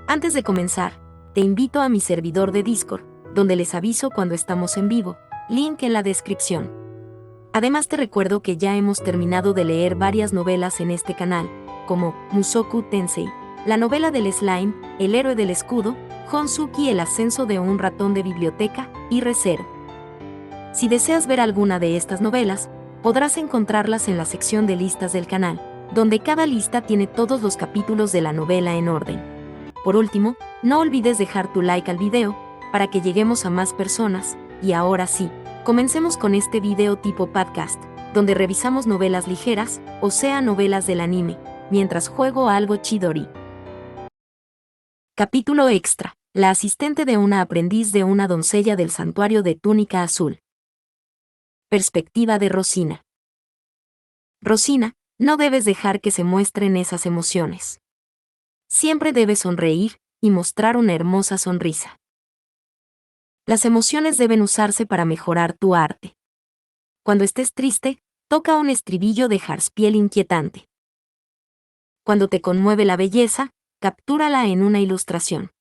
Antes de comenzar, te invito a mi servidor de Discord, donde les aviso cuando estamos en vivo, link en la descripción. Además te recuerdo que ya hemos terminado de leer varias novelas en este canal, como Mushoku Tensei, la novela del slime, El héroe del escudo, Honsuki, el ascenso de un ratón de biblioteca, y Re:Zero. Si deseas ver alguna de estas novelas, podrás encontrarlas en la sección de listas del canal, donde cada lista tiene todos los capítulos de la novela en orden. Por último, no olvides dejar tu like al video, para que lleguemos a más personas, y ahora sí, comencemos con este video tipo podcast, donde revisamos novelas ligeras, o sea novelas del anime, mientras juego a algo chidori. Capítulo extra: la asistente de una aprendiz de una doncella del santuario de túnica azul. Perspectiva de Rosina. Rosina, no debes dejar que se muestren esas emociones. Siempre debes sonreír y mostrar una hermosa sonrisa. Las emociones deben usarse para mejorar tu arte. Cuando estés triste, toca un estribillo de Jarspiel inquietante. Cuando te conmueve la belleza, captúrala en una ilustración.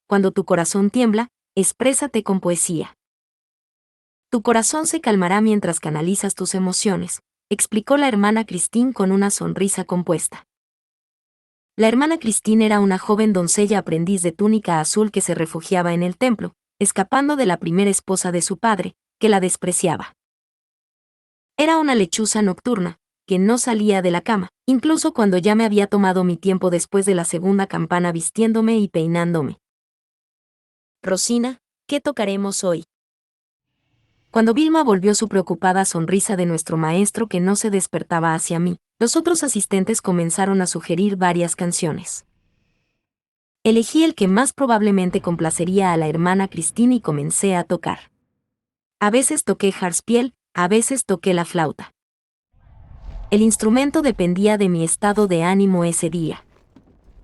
Cuando tu corazón tiembla, exprésate con poesía. Tu corazón se calmará mientras canalizas tus emociones, explicó la hermana Christine con una sonrisa compuesta. La hermana Christine era una joven doncella aprendiz de túnica azul que se refugiaba en el templo, escapando de la primera esposa de su padre, que la despreciaba. Era una lechuza nocturna, que no salía de la cama, incluso cuando ya me había tomado mi tiempo después de la segunda campana vistiéndome y peinándome. Rosina, ¿qué tocaremos hoy? Cuando Vilma volvió su preocupada sonrisa de nuestro maestro que no se despertaba hacia mí, los otros asistentes comenzaron a sugerir varias canciones. Elegí el que más probablemente complacería a la hermana Christine y comencé a tocar. A veces toqué Jarspiel, a veces toqué la flauta. El instrumento dependía de mi estado de ánimo ese día.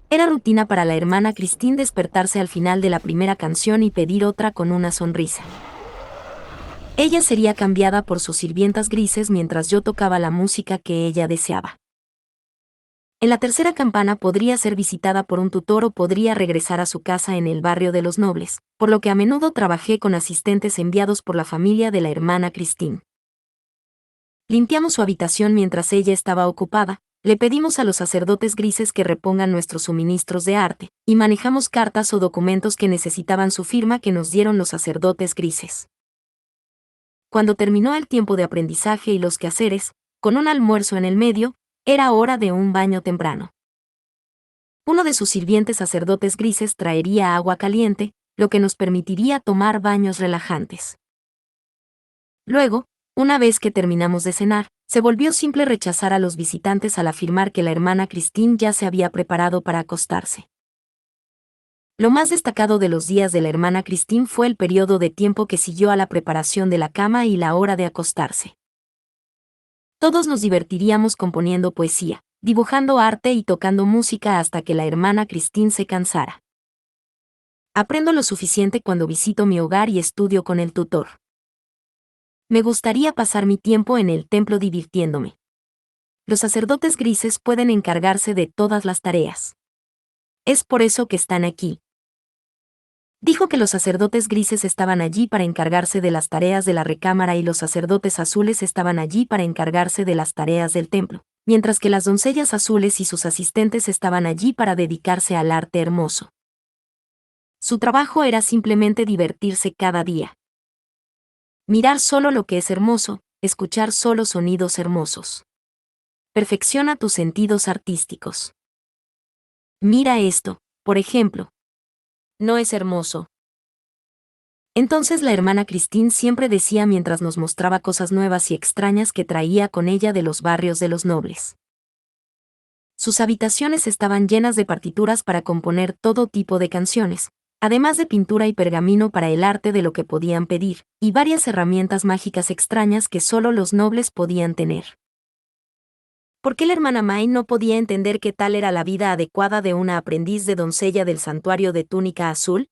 Era rutina para la hermana Christine despertarse al final de la primera canción y pedir otra con una sonrisa. Ella sería cambiada por sus sirvientas grises mientras yo tocaba la música que ella deseaba. En la tercera campana podría ser visitada por un tutor o podría regresar a su casa en el barrio de los nobles, por lo que a menudo trabajé con asistentes enviados por la familia de la hermana Christine. Limpiamos su habitación mientras ella estaba ocupada, le pedimos a los sacerdotes grises que repongan nuestros suministros de arte, y manejamos cartas o documentos que necesitaban su firma que nos dieron los sacerdotes grises. Cuando terminó el tiempo de aprendizaje y los quehaceres, con un almuerzo en el medio, era hora de un baño temprano. Uno de sus sirvientes sacerdotes grises traería agua caliente, lo que nos permitiría tomar baños relajantes. Luego, una vez que terminamos de cenar, se volvió simple rechazar a los visitantes al afirmar que la hermana Christine ya se había preparado para acostarse. Lo más destacado de los días de la hermana Christine fue el periodo de tiempo que siguió a la preparación de la cama y la hora de acostarse. Todos nos divertiríamos componiendo poesía, dibujando arte y tocando música hasta que la hermana Christine se cansara. Aprendo lo suficiente cuando visito mi hogar y estudio con el tutor. Me gustaría pasar mi tiempo en el templo divirtiéndome. Los sacerdotes grises pueden encargarse de todas las tareas. Es por eso que están aquí. Dijo que los sacerdotes grises estaban allí para encargarse de las tareas de la recámara y los sacerdotes azules estaban allí para encargarse de las tareas del templo, mientras que las doncellas azules y sus asistentes estaban allí para dedicarse al arte hermoso. Su trabajo era simplemente divertirse cada día. Mirar solo lo que es hermoso, escuchar solo sonidos hermosos. Perfecciona tus sentidos artísticos. Mira esto, por ejemplo. ¿No es hermoso? Entonces la hermana Christine siempre decía mientras nos mostraba cosas nuevas y extrañas que traía con ella de los barrios de los nobles. Sus habitaciones estaban llenas de partituras para componer todo tipo de canciones, además de pintura y pergamino para el arte de lo que podían pedir, y varias herramientas mágicas extrañas que solo los nobles podían tener. ¿Por qué la hermana Mai no podía entender que tal era la vida adecuada de una aprendiz de doncella del santuario de túnica azul?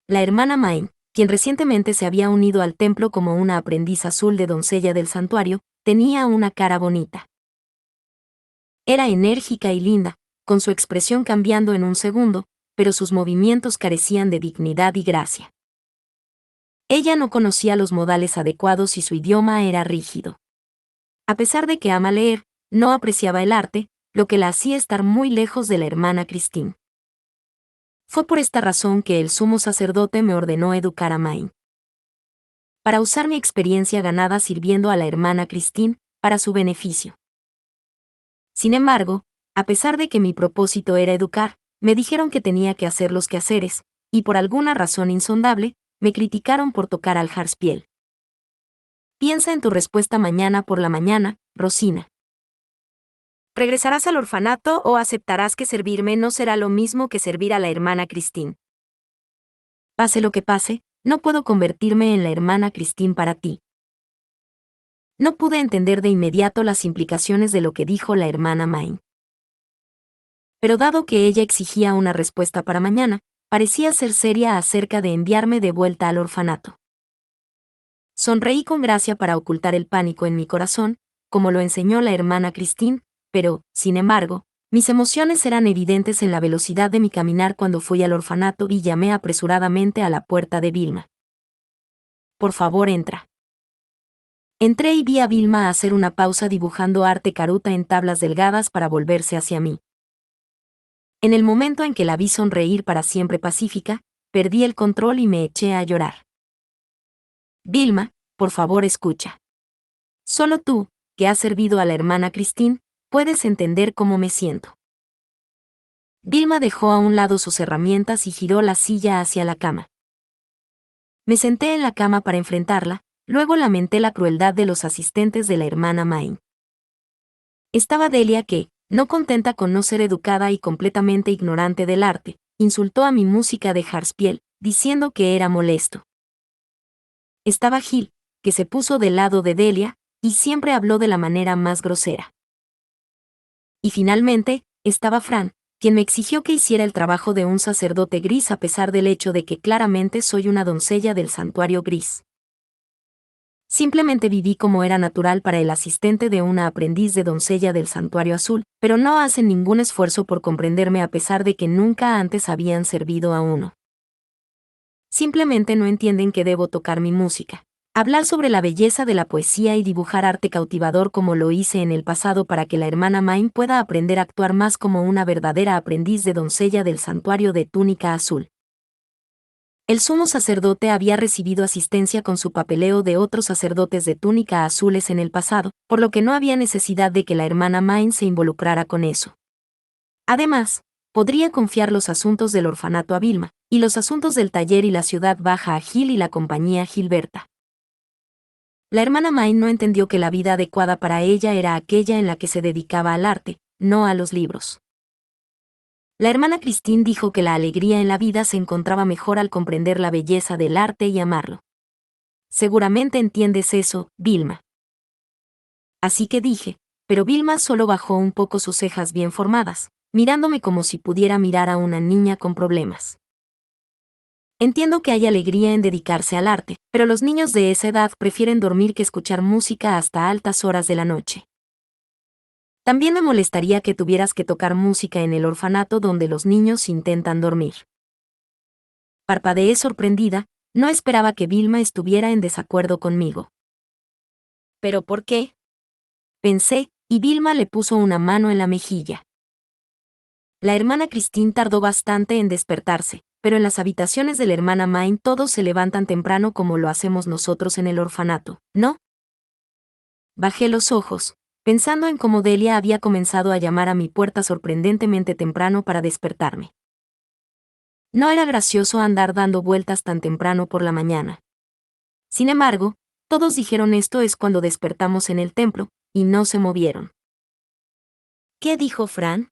La hermana Mai, quien recientemente se había unido al templo como una aprendiz azul de doncella del santuario, tenía una cara bonita. Era enérgica y linda, con su expresión cambiando en un segundo, pero sus movimientos carecían de dignidad y gracia. Ella no conocía los modales adecuados y su idioma era rígido. A pesar de que ama leer, no apreciaba el arte, lo que la hacía estar muy lejos de la hermana Christine. Fue por esta razón que el sumo sacerdote me ordenó educar a Main. Para usar mi experiencia ganada sirviendo a la hermana Christine, para su beneficio. Sin embargo, a pesar de que mi propósito era educar, me dijeron que tenía que hacer los quehaceres, y por alguna razón insondable, me criticaron por tocar al jarspiel. Piensa en tu respuesta mañana por la mañana, Rosina. ¿Regresarás al orfanato o aceptarás que servirme no será lo mismo que servir a la hermana Christine? Pase lo que pase, no puedo convertirme en la hermana Christine para ti. No pude entender de inmediato las implicaciones de lo que dijo la hermana Main. Pero dado que ella exigía una respuesta para mañana, parecía ser seria acerca de enviarme de vuelta al orfanato. Sonreí con gracia para ocultar el pánico en mi corazón, como lo enseñó la hermana Christine, pero, sin embargo, mis emociones eran evidentes en la velocidad de mi caminar cuando fui al orfanato y llamé apresuradamente a la puerta de Vilma. Por favor, entra. Entré y vi a Vilma hacer una pausa dibujando arte caruta en tablas delgadas para volverse hacia mí. En el momento en que la vi sonreír para siempre pacífica, perdí el control y me eché a llorar. Vilma, por favor escucha. Solo tú, que has servido a la hermana Christine, puedes entender cómo me siento. Vilma dejó a un lado sus herramientas y giró la silla hacia la cama. Me senté en la cama para enfrentarla, luego lamenté la crueldad de los asistentes de la hermana Main. Estaba Delia que, no contenta con no ser educada y completamente ignorante del arte, insultó a mi música de jarspiel, diciendo que era molesto. Estaba Gil, que se puso del lado de Delia, y siempre habló de la manera más grosera. Y finalmente, estaba Fran, quien me exigió que hiciera el trabajo de un sacerdote gris a pesar del hecho de que claramente soy una doncella del santuario gris. Simplemente viví como era natural para el asistente de una aprendiz de doncella del santuario azul, pero no hacen ningún esfuerzo por comprenderme a pesar de que nunca antes habían servido a uno. Simplemente no entienden que debo tocar mi música, hablar sobre la belleza de la poesía y dibujar arte cautivador como lo hice en el pasado para que la hermana Main pueda aprender a actuar más como una verdadera aprendiz de doncella del santuario de túnica azul. El sumo sacerdote había recibido asistencia con su papeleo de otros sacerdotes de túnica azules en el pasado, por lo que no había necesidad de que la hermana Main se involucrara con eso. Además, podría confiar los asuntos del orfanato a Vilma, y los asuntos del taller y la ciudad baja a Gil y la compañía Gilberta. La hermana Main no entendió que la vida adecuada para ella era aquella en la que se dedicaba al arte, no a los libros. La hermana Christine dijo que la alegría en la vida se encontraba mejor al comprender la belleza del arte y amarlo. Seguramente entiendes eso, Vilma. Así que dije, pero Vilma solo bajó un poco sus cejas bien formadas, mirándome como si pudiera mirar a una niña con problemas. Entiendo que hay alegría en dedicarse al arte, pero los niños de esa edad prefieren dormir que escuchar música hasta altas horas de la noche. También me molestaría que tuvieras que tocar música en el orfanato donde los niños intentan dormir. Parpadeé sorprendida, no esperaba que Vilma estuviera en desacuerdo conmigo. ¿Pero por qué? Pensé, y Vilma le puso una mano en la mejilla. La hermana Christine tardó bastante en despertarse, pero en las habitaciones de la hermana Main todos se levantan temprano como lo hacemos nosotros en el orfanato, ¿no? Bajé los ojos, pensando en cómo Delia había comenzado a llamar a mi puerta sorprendentemente temprano para despertarme. No era gracioso andar dando vueltas tan temprano por la mañana. Sin embargo, todos dijeron esto es cuando despertamos en el templo, y no se movieron. ¿Qué dijo Fran?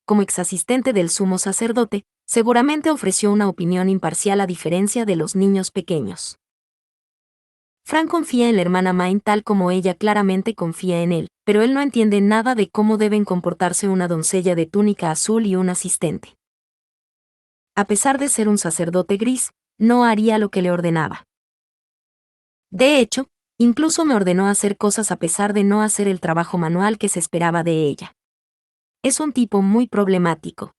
Como exasistente del sumo sacerdote, seguramente ofreció una opinión imparcial a diferencia de los niños pequeños. Fran confía en la hermana Main tal como ella claramente confía en él, pero él no entiende nada de cómo deben comportarse una doncella de túnica azul y un asistente. A pesar de ser un sacerdote gris, no haría lo que le ordenaba. De hecho, incluso me ordenó hacer cosas a pesar de no hacer el trabajo manual que se esperaba de ella. Es un tipo muy problemático.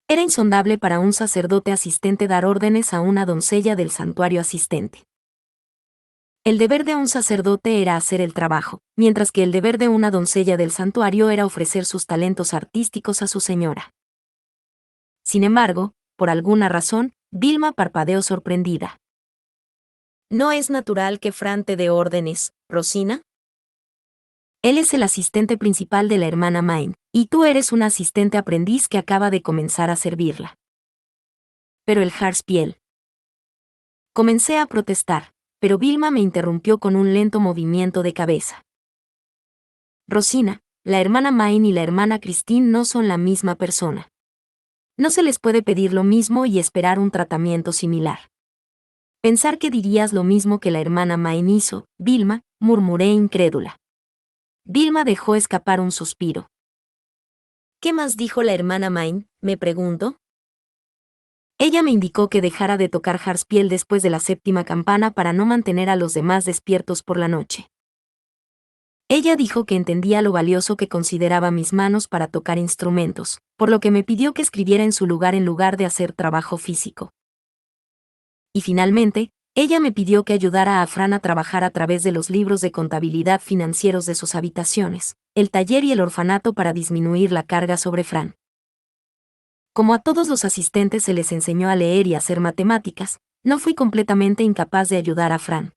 Era insondable para un sacerdote asistente dar órdenes a una doncella del santuario asistente. El deber de un sacerdote era hacer el trabajo, mientras que el deber de una doncella del santuario era ofrecer sus talentos artísticos a su señora. Sin embargo, por alguna razón, Vilma parpadeó sorprendida. ¿No es natural que Fran te dé órdenes, Rosina? Él es el asistente principal de la hermana Main, y tú eres una asistente aprendiz que acaba de comenzar a servirla. Pero el Harspiel. Comencé a protestar, pero Vilma me interrumpió con un lento movimiento de cabeza. Rosina, la hermana Main y la hermana Christine no son la misma persona. No se les puede pedir lo mismo y esperar un tratamiento similar. Pensar que dirías lo mismo que la hermana Main hizo, Vilma, murmuré incrédula. Vilma dejó escapar un suspiro. ¿Qué más dijo la hermana Main?, me preguntó. Ella me indicó que dejara de tocar Harspiel después de la 7ª campana para no mantener a los demás despiertos por la noche. Ella dijo que entendía lo valioso que consideraba mis manos para tocar instrumentos, por lo que me pidió que escribiera en lugar de hacer trabajo físico. Y finalmente, ella me pidió que ayudara a Fran a trabajar a través de los libros de contabilidad financieros de sus habitaciones, el taller y el orfanato para disminuir la carga sobre Fran. Como a todos los asistentes se les enseñó a leer y hacer matemáticas, no fui completamente incapaz de ayudar a Fran.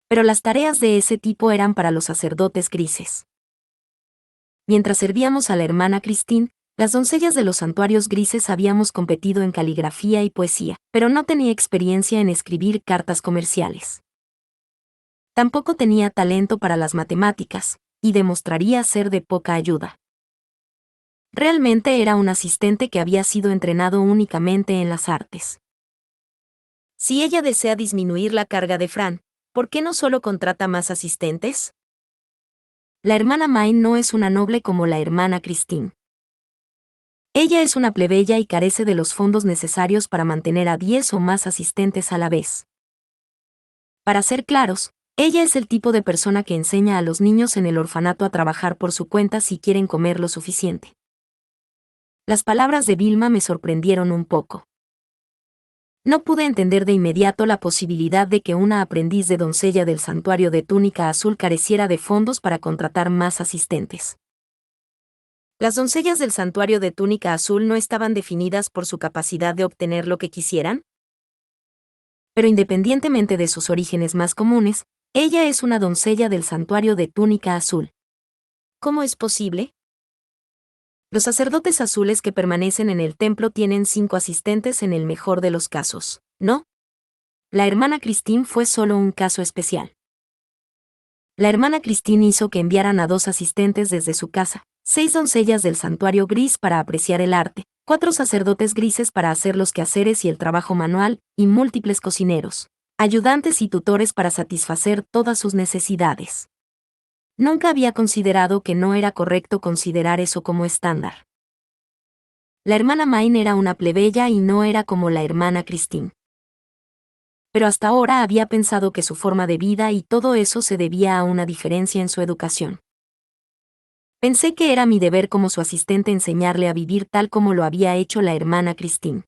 Pero las tareas de ese tipo eran para los sacerdotes grises. Mientras servíamos a la hermana Christine, las doncellas de los santuarios grises habíamos competido en caligrafía y poesía, pero no tenía experiencia en escribir cartas comerciales. Tampoco tenía talento para las matemáticas, y demostraría ser de poca ayuda. Realmente era un asistente que había sido entrenado únicamente en las artes. Si ella desea disminuir la carga de Fran, ¿por qué no solo contrata más asistentes? La hermana Main no es una noble como la hermana Christine. Ella es una plebeya y carece de los fondos necesarios para mantener a 10 o más asistentes a la vez. Para ser claros, ella es el tipo de persona que enseña a los niños en el orfanato a trabajar por su cuenta si quieren comer lo suficiente. Las palabras de Vilma me sorprendieron un poco. No pude entender de inmediato la posibilidad de que una aprendiz de doncella del santuario de túnica azul careciera de fondos para contratar más asistentes. ¿Las doncellas del santuario de túnica azul no estaban definidas por su capacidad de obtener lo que quisieran? Pero independientemente de sus orígenes más comunes, ella es una doncella del santuario de túnica azul. ¿Cómo es posible? Los sacerdotes azules que permanecen en el templo tienen 5 asistentes en el mejor de los casos, ¿no? La hermana Christine fue solo un caso especial. La hermana Christine hizo que enviaran a 2 asistentes desde su casa, 6 doncellas del santuario gris para apreciar el arte, 4 sacerdotes grises para hacer los quehaceres y el trabajo manual, y múltiples cocineros, ayudantes y tutores para satisfacer todas sus necesidades. Nunca había considerado que no era correcto considerar eso como estándar. La hermana Main era una plebeya y no era como la hermana Christine. Pero hasta ahora había pensado que su forma de vida y todo eso se debía a una diferencia en su educación. Pensé que era mi deber como su asistente enseñarle a vivir tal como lo había hecho la hermana Christine.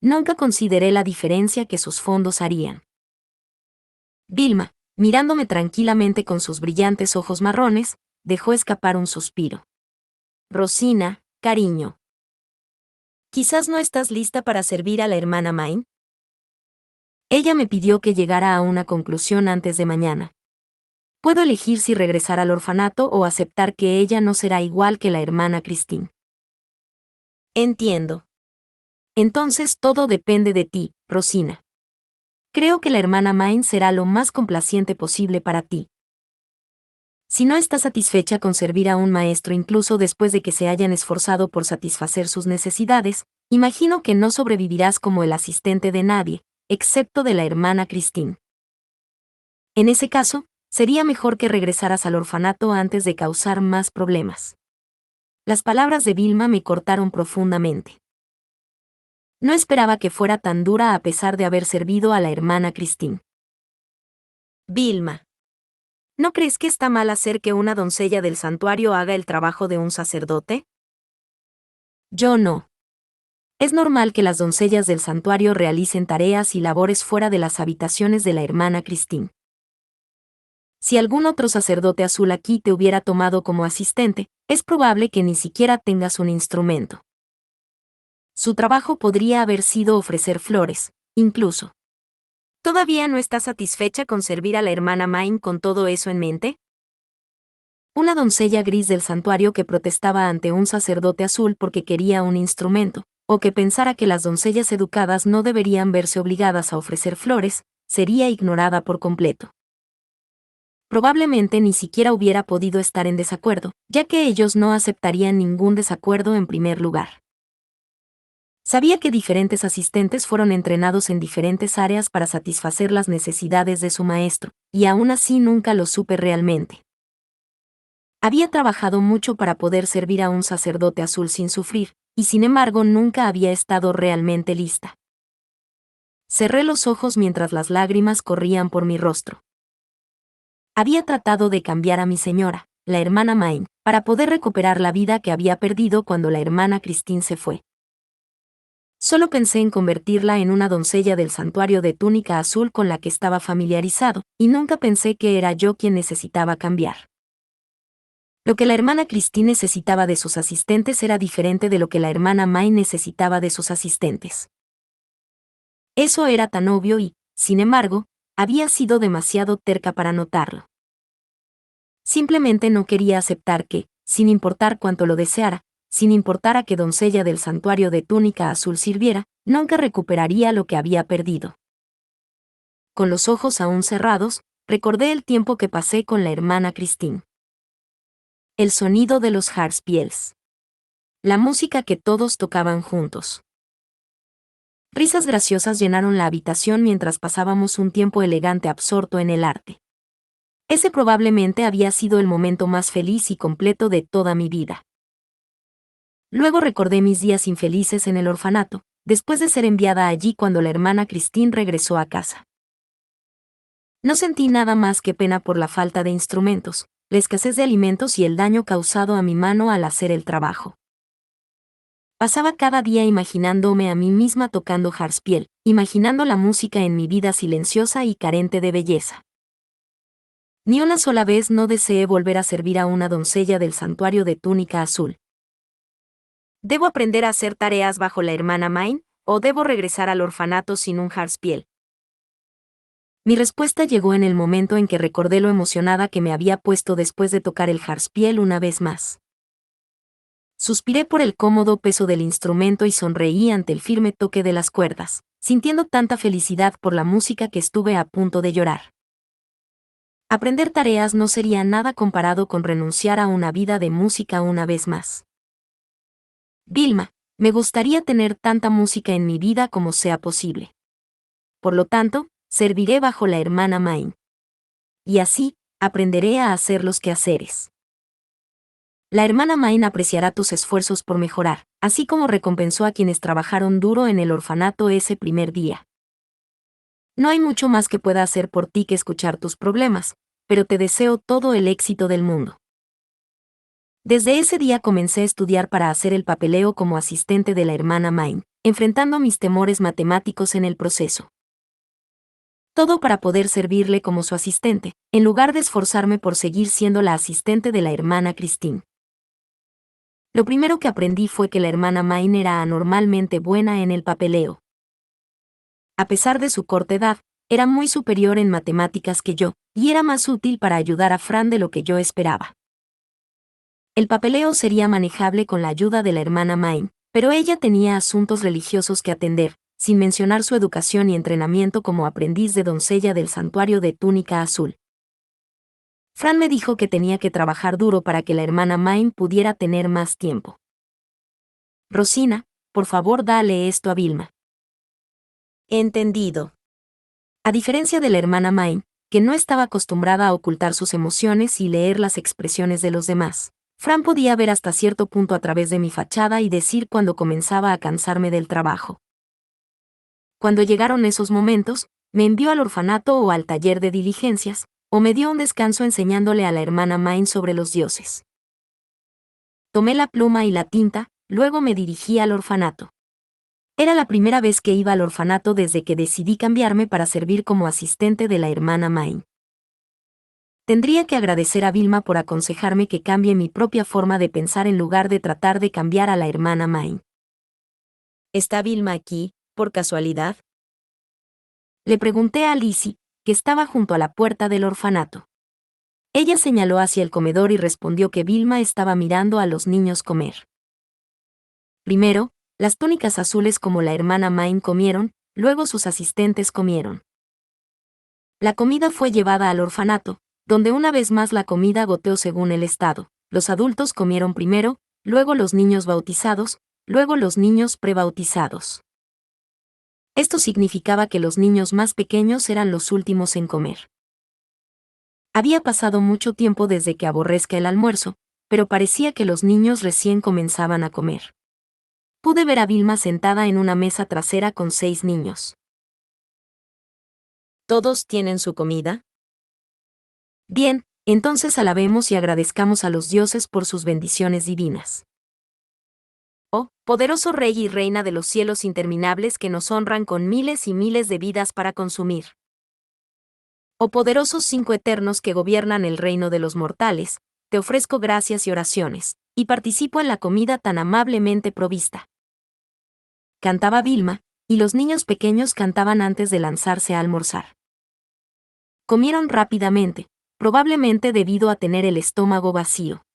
Nunca consideré la diferencia que sus fondos harían. Vilma, mirándome tranquilamente con sus brillantes ojos marrones, dejó escapar un suspiro. Rosina, cariño. ¿Quizás no estás lista para servir a la hermana Main? Ella me pidió que llegara a una conclusión antes de mañana. Puedo elegir si regresar al orfanato o aceptar que ella no será igual que la hermana Christine. Entiendo. Entonces todo depende de ti, Rosina. Creo que la hermana Main será lo más complaciente posible para ti. Si no estás satisfecha con servir a un maestro incluso después de que se hayan esforzado por satisfacer sus necesidades, imagino que no sobrevivirás como el asistente de nadie, excepto de la hermana Christine. En ese caso, sería mejor que regresaras al orfanato antes de causar más problemas. Las palabras de Vilma me cortaron profundamente. No esperaba que fuera tan dura a pesar de haber servido a la hermana Christine. Vilma. ¿No crees que está mal hacer que una doncella del santuario haga el trabajo de un sacerdote? Yo no. Es normal que las doncellas del santuario realicen tareas y labores fuera de las habitaciones de la hermana Christine. Si algún otro sacerdote azul aquí te hubiera tomado como asistente, es probable que ni siquiera tengas un instrumento. Su trabajo podría haber sido ofrecer flores, incluso. ¿Todavía no estás satisfecha con servir a la hermana Main con todo eso en mente? Una doncella gris del santuario que protestaba ante un sacerdote azul porque quería un instrumento, o que pensara que las doncellas educadas no deberían verse obligadas a ofrecer flores, sería ignorada por completo. Probablemente ni siquiera hubiera podido estar en desacuerdo, ya que ellos no aceptarían ningún desacuerdo en primer lugar. Sabía que diferentes asistentes fueron entrenados en diferentes áreas para satisfacer las necesidades de su maestro, y aún así nunca lo supe realmente. Había trabajado mucho para poder servir a un sacerdote azul sin sufrir, y sin embargo nunca había estado realmente lista. Cerré los ojos mientras las lágrimas corrían por mi rostro. Había tratado de cambiar a mi señora, la hermana Main, para poder recuperar la vida que había perdido cuando la hermana Christine se fue. Solo pensé en convertirla en una doncella del santuario de túnica azul con la que estaba familiarizado, y nunca pensé que era yo quien necesitaba cambiar. Lo que la hermana Christine necesitaba de sus asistentes era diferente de lo que la hermana Mai necesitaba de sus asistentes. Eso era tan obvio y, sin embargo, había sido demasiado terca para notarlo. Simplemente no quería aceptar que, sin importar cuánto lo deseara, sin importar a qué doncella del santuario de túnica azul sirviera, nunca recuperaría lo que había perdido. Con los ojos aún cerrados, recordé el tiempo que pasé con la hermana Christine. El sonido de los harpsichords. La música que todos tocaban juntos. Risas graciosas llenaron la habitación mientras pasábamos un tiempo elegante absorto en el arte. Ese probablemente había sido el momento más feliz y completo de toda mi vida. Luego recordé mis días infelices en el orfanato, después de ser enviada allí cuando la hermana Christine regresó a casa. No sentí nada más que pena por la falta de instrumentos, la escasez de alimentos y el daño causado a mi mano al hacer el trabajo. Pasaba cada día imaginándome a mí misma tocando harpsichord, imaginando la música en mi vida silenciosa y carente de belleza. Ni una sola vez no deseé volver a servir a una doncella del santuario de túnica azul. ¿Debo aprender a hacer tareas bajo la hermana Main, o debo regresar al orfanato sin un harpsichord? Mi respuesta llegó en el momento en que recordé lo emocionada que me había puesto después de tocar el harpsichord una vez más. Suspiré por el cómodo peso del instrumento y sonreí ante el firme toque de las cuerdas, sintiendo tanta felicidad por la música que estuve a punto de llorar. Aprender tareas no sería nada comparado con renunciar a una vida de música una vez más. Vilma, me gustaría tener tanta música en mi vida como sea posible. Por lo tanto, serviré bajo la hermana Main. Y así, aprenderé a hacer los quehaceres. La hermana Main apreciará tus esfuerzos por mejorar, así como recompensó a quienes trabajaron duro en el orfanato ese primer día. No hay mucho más que pueda hacer por ti que escuchar tus problemas, pero te deseo todo el éxito del mundo. Desde ese día comencé a estudiar para hacer el papeleo como asistente de la hermana Main, enfrentando mis temores matemáticos en el proceso. Todo para poder servirle como su asistente, en lugar de esforzarme por seguir siendo la asistente de la hermana Christine. Lo primero que aprendí fue que la hermana Main era anormalmente buena en el papeleo. A pesar de su corta edad, era muy superior en matemáticas que yo, y era más útil para ayudar a Fran de lo que yo esperaba. El papeleo sería manejable con la ayuda de la hermana Main, pero ella tenía asuntos religiosos que atender, sin mencionar su educación y entrenamiento como aprendiz de doncella del santuario de túnica azul. Fran me dijo que tenía que trabajar duro para que la hermana Main pudiera tener más tiempo. Rosina, por favor dale esto a Vilma. Entendido. A diferencia de la hermana Main, que no estaba acostumbrada a ocultar sus emociones y leer las expresiones de los demás, Fran podía ver hasta cierto punto a través de mi fachada y decir cuando comenzaba a cansarme del trabajo. Cuando llegaron esos momentos, me envió al orfanato o al taller de diligencias, o me dio un descanso enseñándole a la hermana Main sobre los dioses. Tomé la pluma y la tinta, luego me dirigí al orfanato. Era la primera vez que iba al orfanato desde que decidí cambiarme para servir como asistente de la hermana Main. Tendría que agradecer a Vilma por aconsejarme que cambie mi propia forma de pensar en lugar de tratar de cambiar a la hermana Main. ¿Está Vilma aquí, por casualidad? Le pregunté a Lizzie, que estaba junto a la puerta del orfanato. Ella señaló hacia el comedor y respondió que Vilma estaba mirando a los niños comer. Primero, las túnicas azules como la hermana Main comieron, luego sus asistentes comieron. La comida fue llevada al orfanato, donde una vez más la comida goteó según el estado. Los adultos comieron primero, luego los niños bautizados, luego los niños prebautizados. Esto significaba que los niños más pequeños eran los últimos en comer. Había pasado mucho tiempo desde que aborrezca el almuerzo, pero parecía que los niños recién comenzaban a comer. Pude ver a Vilma sentada en una mesa trasera con 6 niños. ¿Todos tienen su comida? Bien, entonces alabemos y agradezcamos a los dioses por sus bendiciones divinas. Oh, poderoso Rey y Reina de los cielos interminables que nos honran con miles y miles de vidas para consumir. Oh poderosos 5 eternos que gobiernan el reino de los mortales, te ofrezco gracias y oraciones, y participo en la comida tan amablemente provista. Cantaba Vilma, y los niños pequeños cantaban antes de lanzarse a almorzar. Comieron rápidamente, probablemente debido a tener el estómago vacío.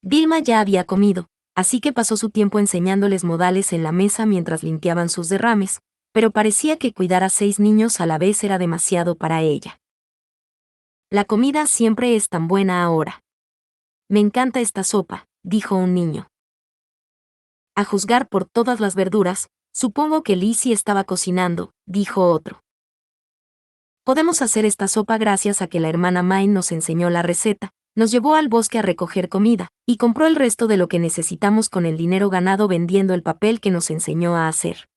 Vilma ya había comido, así que pasó su tiempo enseñándoles modales en la mesa mientras limpiaban sus derrames, pero parecía que cuidar a 6 niños a la vez era demasiado para ella. La comida siempre es tan buena ahora. Me encanta esta sopa, dijo un niño. A juzgar por todas las verduras, supongo que Lizzie estaba cocinando, dijo otro. Podemos hacer esta sopa gracias a que la hermana Main nos enseñó la receta, nos llevó al bosque a recoger comida, y compró el resto de lo que necesitamos con el dinero ganado vendiendo el papel que nos enseñó a hacer.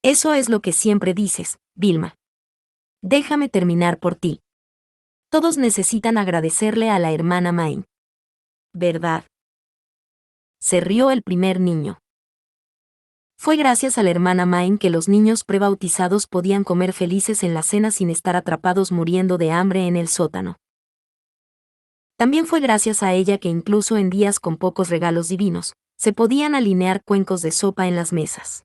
Eso es lo que siempre dices, Vilma. Déjame terminar por ti. Todos necesitan agradecerle a la hermana Main. ¿Verdad? Se rió el primer niño. Fue gracias a la hermana Main que los niños prebautizados podían comer felices en la cena sin estar atrapados muriendo de hambre en el sótano. También fue gracias a ella que incluso en días con pocos regalos divinos, se podían alinear cuencos de sopa en las mesas.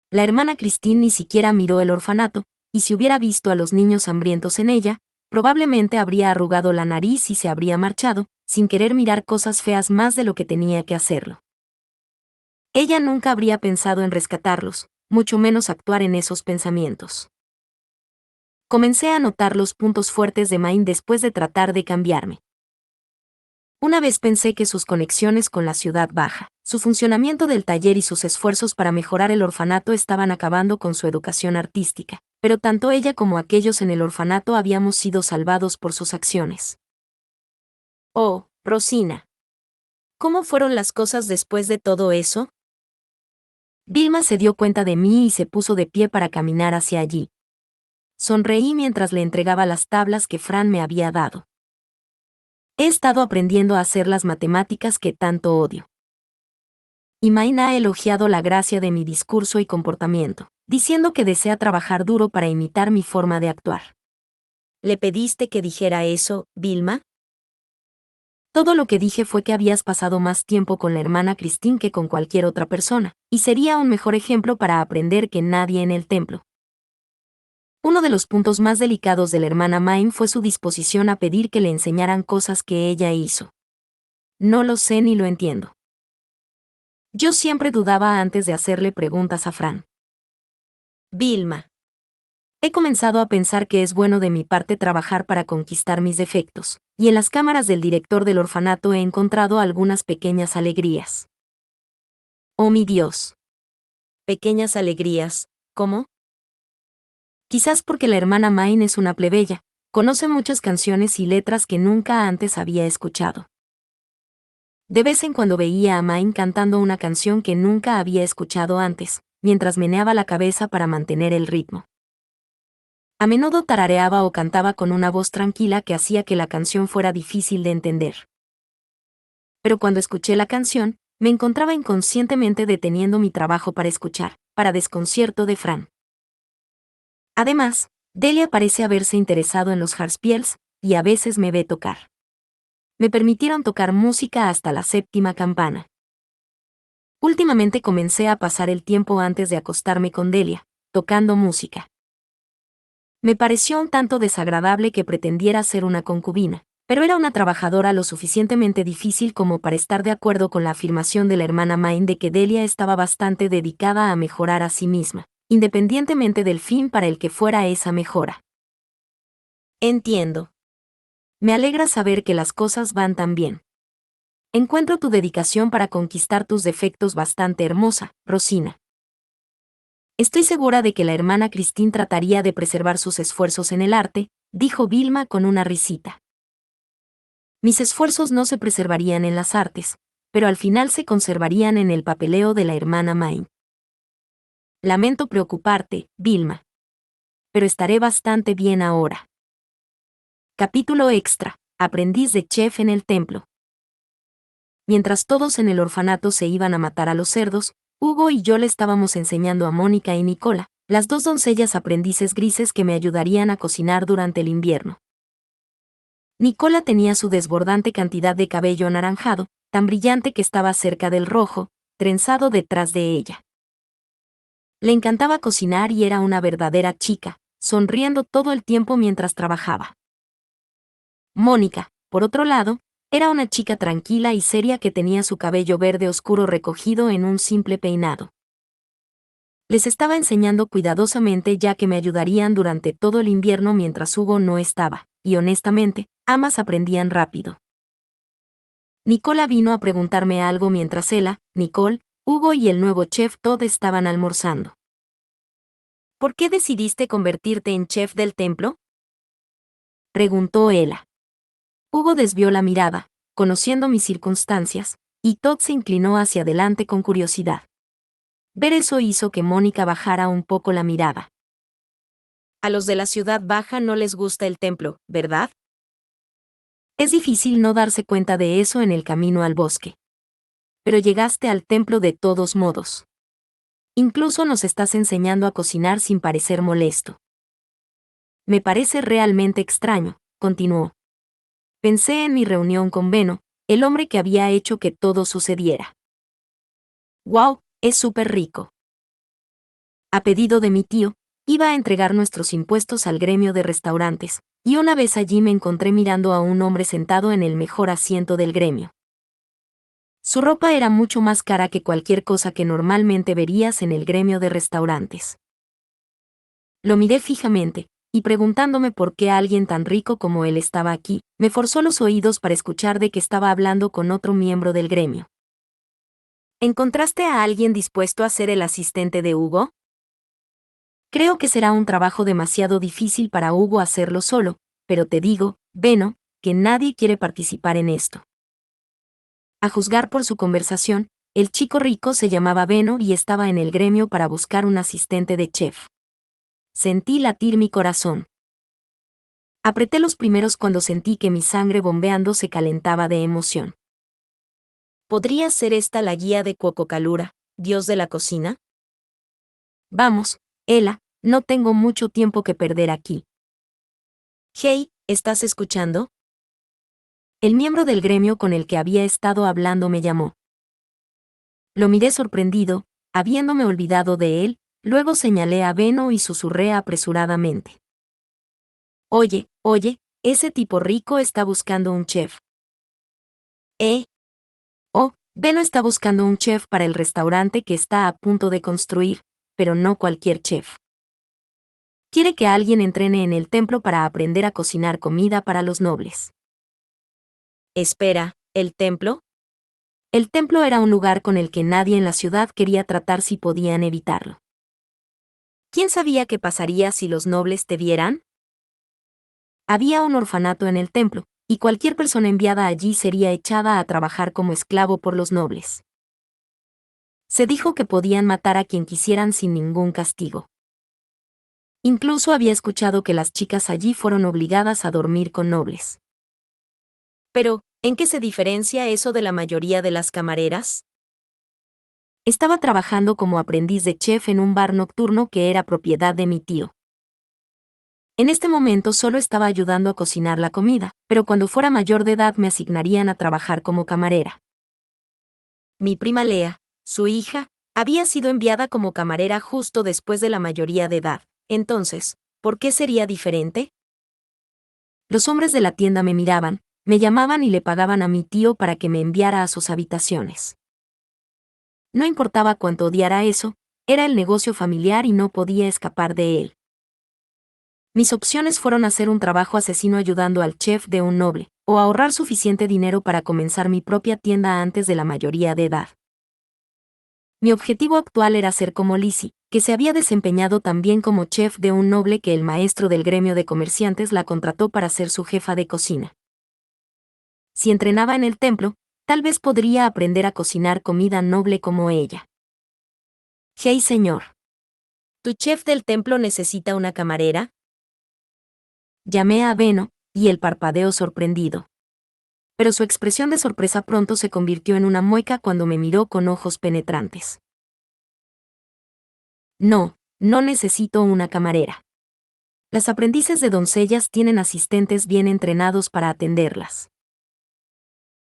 La hermana Christine ni siquiera miró el orfanato, y si hubiera visto a los niños hambrientos en ella, probablemente habría arrugado la nariz y se habría marchado, sin querer mirar cosas feas más de lo que tenía que hacerlo. Ella nunca habría pensado en rescatarlos, mucho menos actuar en esos pensamientos. Comencé a notar los puntos fuertes de Main después de tratar de cambiarme. Una vez pensé que sus conexiones con la ciudad baja, su funcionamiento del taller y sus esfuerzos para mejorar el orfanato estaban acabando con su educación artística, pero tanto ella como aquellos en el orfanato habíamos sido salvados por sus acciones. Oh, Rosina. ¿Cómo fueron las cosas después de todo eso? Vilma se dio cuenta de mí y se puso de pie para caminar hacia allí. Sonreí mientras le entregaba las tablas que Fran me había dado. He estado aprendiendo a hacer las matemáticas que tanto odio. Y Main ha elogiado la gracia de mi discurso y comportamiento, diciendo que desea trabajar duro para imitar mi forma de actuar. ¿Le pediste que dijera eso, Vilma? Todo lo que dije fue que habías pasado más tiempo con la hermana Christine que con cualquier otra persona, y sería un mejor ejemplo para aprender que nadie en el templo. Uno de los puntos más delicados de la hermana Main fue su disposición a pedir que le enseñaran cosas que ella hizo. No lo sé ni lo entiendo. Yo siempre dudaba antes de hacerle preguntas a Fran. Vilma. He comenzado a pensar que es bueno de mi parte trabajar para conquistar mis defectos, y en las cámaras del director del orfanato he encontrado algunas pequeñas alegrías. Oh mi Dios. Pequeñas alegrías, ¿cómo? Quizás porque la hermana Main es una plebeya, conoce muchas canciones y letras que nunca antes había escuchado. De vez en cuando veía a Main cantando una canción que nunca había escuchado antes, mientras meneaba la cabeza para mantener el ritmo. A menudo tarareaba o cantaba con una voz tranquila que hacía que la canción fuera difícil de entender. Pero cuando escuché la canción, me encontraba inconscientemente deteniendo mi trabajo para escuchar, para desconcierto de Fran. Además, Delia parece haberse interesado en los Harspiels, y a veces me ve tocar. Me permitieron tocar música hasta la séptima campana. Últimamente comencé a pasar el tiempo antes de acostarme con Delia, tocando música. Me pareció un tanto desagradable que pretendiera ser una concubina, pero era una trabajadora lo suficientemente difícil como para estar de acuerdo con la afirmación de la hermana Main de que Delia estaba bastante dedicada a mejorar a sí misma, independientemente del fin para el que fuera esa mejora. Entiendo. Me alegra saber que las cosas van tan bien. Encuentro tu dedicación para conquistar tus defectos bastante hermosa, Rosina. Estoy segura de que la hermana Christine trataría de preservar sus esfuerzos en el arte, dijo Vilma con una risita. Mis esfuerzos no se preservarían en las artes, pero al final se conservarían en el papeleo de la hermana Main. Lamento preocuparte, Vilma. Pero estaré bastante bien ahora. Capítulo extra. Aprendiz de chef en el templo. Mientras todos en el orfanato se iban a matar a los cerdos, Hugo y yo le estábamos enseñando a Mónica y Nicola, las dos doncellas aprendices grises que me ayudarían a cocinar durante el invierno. Nicola tenía su desbordante cantidad de cabello anaranjado, tan brillante que estaba cerca del rojo, trenzado detrás de ella. Le encantaba cocinar y era una verdadera chica, sonriendo todo el tiempo mientras trabajaba. Mónica, por otro lado, era una chica tranquila y seria que tenía su cabello verde oscuro recogido en un simple peinado. Les estaba enseñando cuidadosamente ya que me ayudarían durante todo el invierno mientras Hugo no estaba, y honestamente, ambas aprendían rápido. Nicola vino a preguntarme algo mientras ella, Nicole, Hugo y el nuevo chef Todd estaban almorzando. ¿Por qué decidiste convertirte en chef del templo?, preguntó ella. Hugo desvió la mirada, conociendo mis circunstancias, y Todd se inclinó hacia adelante con curiosidad. Ver eso hizo que Mónica bajara un poco la mirada. A los de la ciudad baja no les gusta el templo, ¿verdad? Es difícil no darse cuenta de eso en el camino al bosque. Pero llegaste al templo de todos modos. Incluso nos estás enseñando a cocinar sin parecer molesto. Me parece realmente extraño, continuó. Pensé en mi reunión con Beno, el hombre que había hecho que todo sucediera. ¡Wow! Es súper rico. A pedido de mi tío, iba a entregar nuestros impuestos al gremio de restaurantes, y una vez allí me encontré mirando a un hombre sentado en el mejor asiento del gremio. Su ropa era mucho más cara que cualquier cosa que normalmente verías en el gremio de restaurantes. Lo miré fijamente, y preguntándome por qué alguien tan rico como él estaba aquí, me forzó los oídos para escuchar de que estaba hablando con otro miembro del gremio. ¿Encontraste a alguien dispuesto a ser el asistente de Hugo? Creo que será un trabajo demasiado difícil para Hugo hacerlo solo, pero te digo, Beno, que nadie quiere participar en esto. A juzgar por su conversación, el chico rico se llamaba Beno y estaba en el gremio para buscar un asistente de chef. Sentí latir mi corazón. Apreté los primeros cuando sentí que mi sangre bombeando se calentaba de emoción. ¿Podría ser esta la guía de Cuococalura, dios de la cocina? Vamos, Ela, no tengo mucho tiempo que perder aquí. Hey, ¿estás escuchando? El miembro del gremio con el que había estado hablando me llamó. Lo miré sorprendido, habiéndome olvidado de él, luego señalé a Beno y susurré apresuradamente. Oye, ese tipo rico está buscando un chef. Oh, Beno está buscando un chef para el restaurante que está a punto de construir, pero no cualquier chef. Quiere que alguien entrene en el templo para aprender a cocinar comida para los nobles. Espera, ¿el templo? El templo era un lugar con el que nadie en la ciudad quería tratar si podían evitarlo. ¿Quién sabía qué pasaría si los nobles te vieran? Había un orfanato en el templo, y cualquier persona enviada allí sería echada a trabajar como esclavo por los nobles. Se dijo que podían matar a quien quisieran sin ningún castigo. Incluso había escuchado que las chicas allí fueron obligadas a dormir con nobles. Pero, ¿en qué se diferencia eso de la mayoría de las camareras? Estaba trabajando como aprendiz de chef en un bar nocturno que era propiedad de mi tío. En este momento solo estaba ayudando a cocinar la comida, pero cuando fuera mayor de edad me asignarían a trabajar como camarera. Mi prima Lea, su hija, había sido enviada como camarera justo después de la mayoría de edad. Entonces, ¿por qué sería diferente? Los hombres de la tienda me miraban, me llamaban y le pagaban a mi tío para que me enviara a sus habitaciones. No importaba cuánto odiara eso, era el negocio familiar y no podía escapar de él. Mis opciones fueron hacer un trabajo asesino ayudando al chef de un noble, o ahorrar suficiente dinero para comenzar mi propia tienda antes de la mayoría de edad. Mi objetivo actual era ser como Lizzie, que se había desempeñado tan bien como chef de un noble que el maestro del gremio de comerciantes la contrató para ser su jefa de cocina. Si entrenaba en el templo, tal vez podría aprender a cocinar comida noble como ella. Hey, señor. ¿Tu chef del templo necesita una camarera? Llamé a Beno, y él parpadeó sorprendido. Pero su expresión de sorpresa pronto se convirtió en una mueca cuando me miró con ojos penetrantes. No, no necesito una camarera. Las aprendices de doncellas tienen asistentes bien entrenados para atenderlas.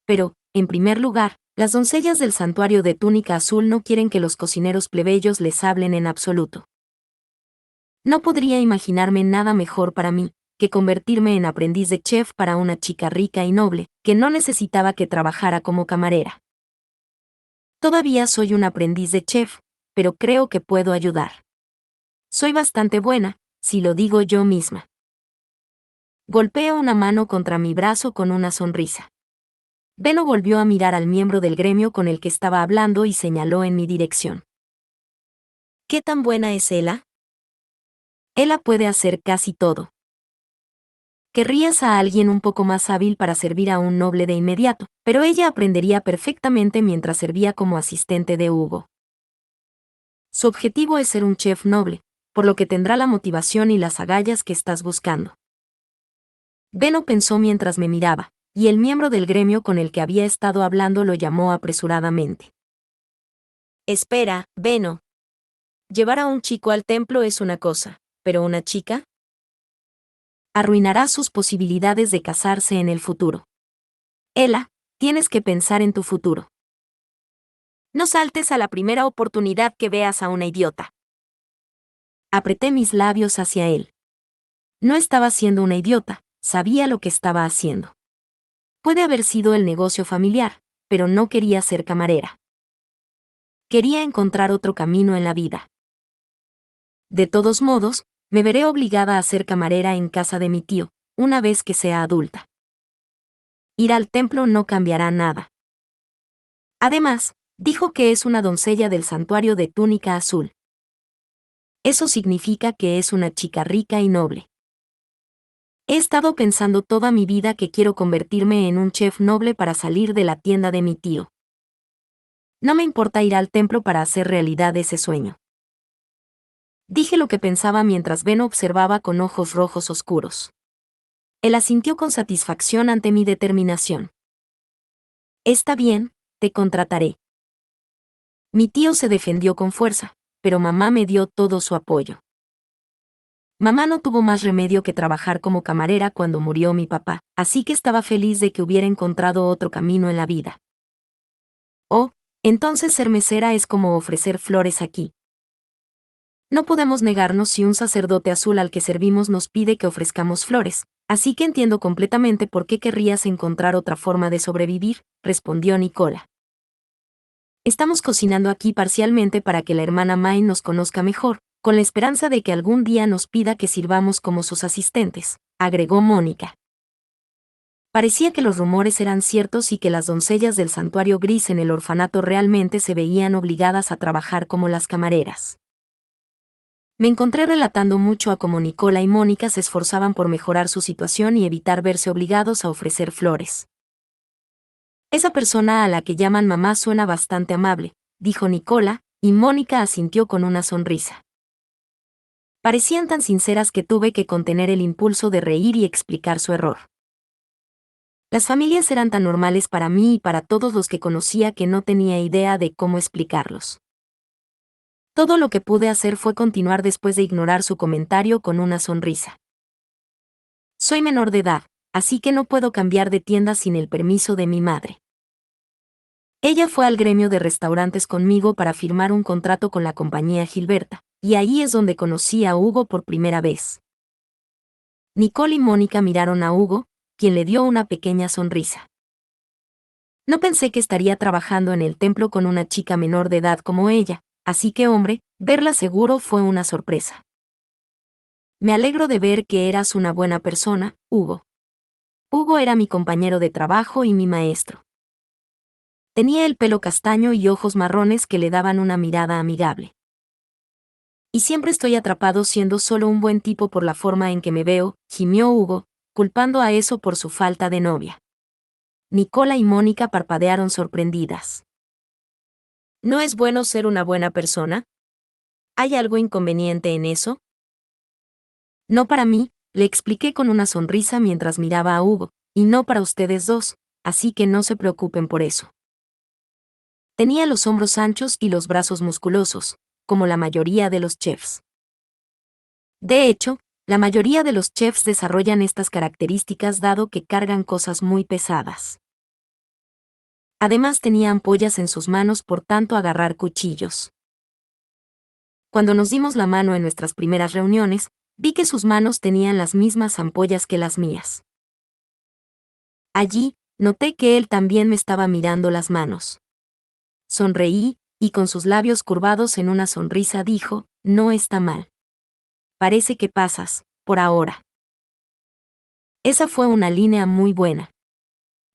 Pero, en primer lugar, las doncellas del santuario de túnica azul no quieren que los cocineros plebeyos les hablen en absoluto. No podría imaginarme nada mejor para mí que convertirme en aprendiz de chef para una chica rica y noble, que no necesitaba que trabajara como camarera. Todavía soy un aprendiz de chef, pero creo que puedo ayudar. Soy bastante buena, si lo digo yo misma. Golpeo una mano contra mi brazo con una sonrisa. Beno volvió a mirar al miembro del gremio con el que estaba hablando y señaló en mi dirección. ¿Qué tan buena es Ela? Ela puede hacer casi todo. Querrías a alguien un poco más hábil para servir a un noble de inmediato, pero ella aprendería perfectamente mientras servía como asistente de Hugo. Su objetivo es ser un chef noble, por lo que tendrá la motivación y las agallas que estás buscando. Beno pensó mientras me miraba, y el miembro del gremio con el que había estado hablando lo llamó apresuradamente. Espera, Beno. Llevar a un chico al templo es una cosa, pero una chica arruinará sus posibilidades de casarse en el futuro. Ela, tienes que pensar en tu futuro. No saltes a la primera oportunidad que veas a una idiota. Apreté mis labios hacia él. No estaba siendo una idiota, sabía lo que estaba haciendo. Puede haber sido el negocio familiar, pero no quería ser camarera. Quería encontrar otro camino en la vida. De todos modos, me veré obligada a ser camarera en casa de mi tío, una vez que sea adulta. Ir al templo no cambiará nada. Además, dijo que es una doncella del santuario de túnica azul. Eso significa que es una chica rica y noble. He estado pensando toda mi vida que quiero convertirme en un chef noble para salir de la tienda de mi tío. No me importa ir al templo para hacer realidad ese sueño. Dije lo que pensaba mientras Ben observaba con ojos rojos oscuros. Él asintió con satisfacción ante mi determinación. Está bien, te contrataré. Mi tío se defendió con fuerza, pero mamá me dio todo su apoyo. Mamá no tuvo más remedio que trabajar como camarera cuando murió mi papá, así que estaba feliz de que hubiera encontrado otro camino en la vida. Oh, entonces ser mesera es como ofrecer flores aquí. No podemos negarnos si un sacerdote azul al que servimos nos pide que ofrezcamos flores, así que entiendo completamente por qué querrías encontrar otra forma de sobrevivir, respondió Nicola. Estamos cocinando aquí parcialmente para que la hermana May nos conozca mejor, con la esperanza de que algún día nos pida que sirvamos como sus asistentes, agregó Mónica. Parecía que los rumores eran ciertos y que las doncellas del santuario gris en el orfanato realmente se veían obligadas a trabajar como las camareras. Me encontré relatando mucho a cómo Nicola y Mónica se esforzaban por mejorar su situación y evitar verse obligados a ofrecer flores. Esa persona a la que llaman mamá suena bastante amable, dijo Nicola, y Mónica asintió con una sonrisa. Parecían tan sinceras que tuve que contener el impulso de reír y explicar su error. Las familias eran tan normales para mí y para todos los que conocía que no tenía idea de cómo explicarlos. Todo lo que pude hacer fue continuar después de ignorar su comentario con una sonrisa. Soy menor de edad, así que no puedo cambiar de tienda sin el permiso de mi madre. Ella fue al gremio de restaurantes conmigo para firmar un contrato con la compañía Gilberta, y ahí es donde conocí a Hugo por primera vez. Nicole y Mónica miraron a Hugo, quien le dio una pequeña sonrisa. No pensé que estaría trabajando en el templo con una chica menor de edad como ella, así que hombre, verla seguro fue una sorpresa. Me alegro de ver que eras una buena persona, Hugo. Hugo era mi compañero de trabajo y mi maestro. Tenía el pelo castaño y ojos marrones que le daban una mirada amigable. Y siempre estoy atrapado siendo solo un buen tipo por la forma en que me veo, gimió Hugo, culpando a eso por su falta de novia. Nicola y Mónica parpadearon sorprendidas. ¿No es bueno ser una buena persona? ¿Hay algo inconveniente en eso? No para mí, le expliqué con una sonrisa mientras miraba a Hugo, y no para ustedes dos, así que no se preocupen por eso. Tenía los hombros anchos y los brazos musculosos, como la mayoría de los chefs. De hecho, la mayoría de los chefs desarrollan estas características dado que cargan cosas muy pesadas. Además tenía ampollas en sus manos por tanto agarrar cuchillos. Cuando nos dimos la mano en nuestras primeras reuniones, vi que sus manos tenían las mismas ampollas que las mías. Allí, noté que él también me estaba mirando las manos. Sonreí, y con sus labios curvados en una sonrisa dijo, no está mal. Parece que pasas, por ahora. Esa fue una línea muy buena.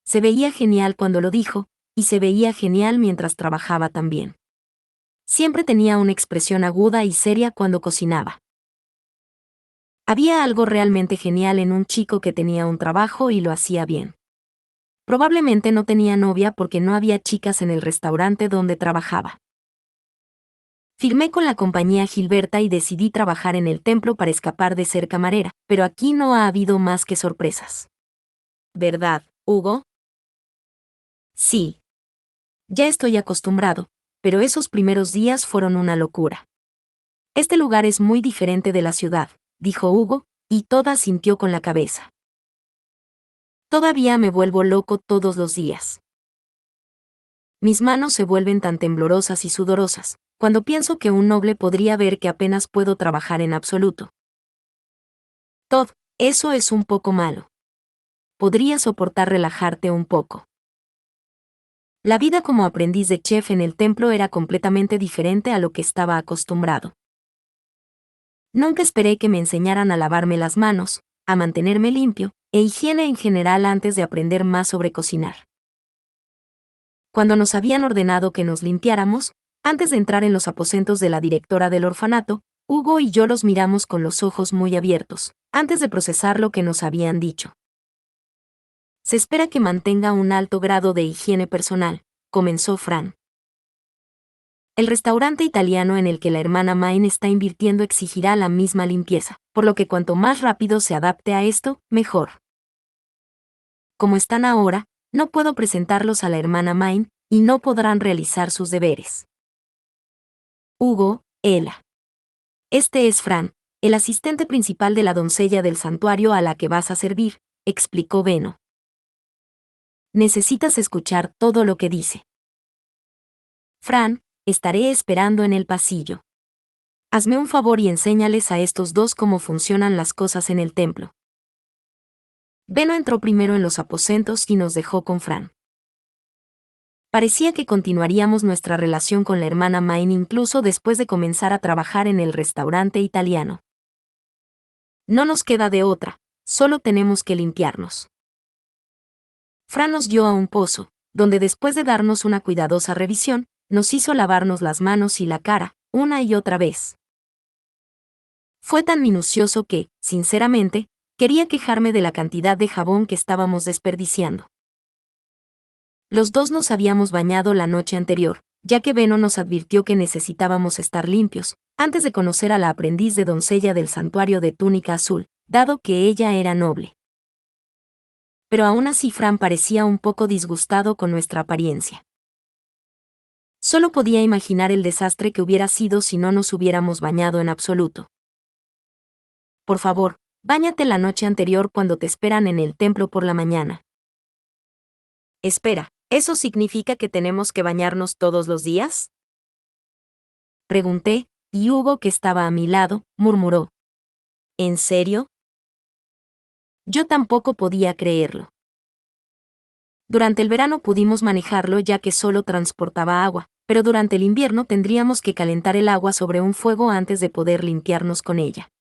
Se veía genial cuando lo dijo, y se veía genial mientras trabajaba también. Siempre tenía una expresión aguda y seria cuando cocinaba. Había algo realmente genial en un chico que tenía un trabajo y lo hacía bien. Probablemente no tenía novia porque no había chicas en el restaurante donde trabajaba. Firmé con la compañía Gilberta y decidí trabajar en el templo para escapar de ser camarera, pero aquí no ha habido más que sorpresas. ¿Verdad, Hugo? Sí. Ya estoy acostumbrado, pero esos primeros días fueron una locura. Este lugar es muy diferente de la ciudad, dijo Hugo, y toda sintió con la cabeza. Todavía me vuelvo loco todos los días. Mis manos se vuelven tan temblorosas y sudorosas, cuando pienso que un noble podría ver que apenas puedo trabajar en absoluto. Todd, eso es un poco malo. Podría soportar relajarte un poco. La vida como aprendiz de chef en el templo era completamente diferente a lo que estaba acostumbrado. Nunca esperé que me enseñaran a lavarme las manos, a mantenerme limpio, e higiene en general antes de aprender más sobre cocinar. Cuando nos habían ordenado que nos limpiáramos, antes de entrar en los aposentos de la directora del orfanato, Hugo y yo los miramos con los ojos muy abiertos, antes de procesar lo que nos habían dicho. Se espera que mantenga un alto grado de higiene personal, comenzó Fran. El restaurante italiano en el que la hermana Main está invirtiendo exigirá la misma limpieza, por lo que cuanto más rápido se adapte a esto, mejor. Como están ahora, no puedo presentarlos a la hermana Main, y no podrán realizar sus deberes. Hugo, Ela. Este es Fran, el asistente principal de la doncella del santuario a la que vas a servir, explicó Beno. Necesitas escuchar todo lo que dice. Fran, estaré esperando en el pasillo. Hazme un favor y enséñales a estos dos cómo funcionan las cosas en el templo. Beno entró primero en los aposentos y nos dejó con Fran. Parecía que continuaríamos nuestra relación con la hermana Main incluso después de comenzar a trabajar en el restaurante italiano. No nos queda de otra, solo tenemos que limpiarnos. Fran nos dio a un pozo, donde después de darnos una cuidadosa revisión, nos hizo lavarnos las manos y la cara, una y otra vez. Fue tan minucioso que, sinceramente, quería quejarme de la cantidad de jabón que estábamos desperdiciando. Los dos nos habíamos bañado la noche anterior, ya que Beno nos advirtió que necesitábamos estar limpios, antes de conocer a la aprendiz de doncella del santuario de túnica azul, dado que ella era noble. Pero aún así Fran parecía un poco disgustado con nuestra apariencia. Solo podía imaginar el desastre que hubiera sido si no nos hubiéramos bañado en absoluto. Por favor, báñate la noche anterior cuando te esperan en el templo por la mañana. Espera, ¿eso significa que tenemos que bañarnos todos los días? Pregunté, y Hugo, que estaba a mi lado, murmuró. ¿En serio? Yo tampoco podía creerlo. Durante el verano pudimos manejarlo ya que solo transportaba agua, pero durante el invierno tendríamos que calentar el agua sobre un fuego antes de poder limpiarnos con ella.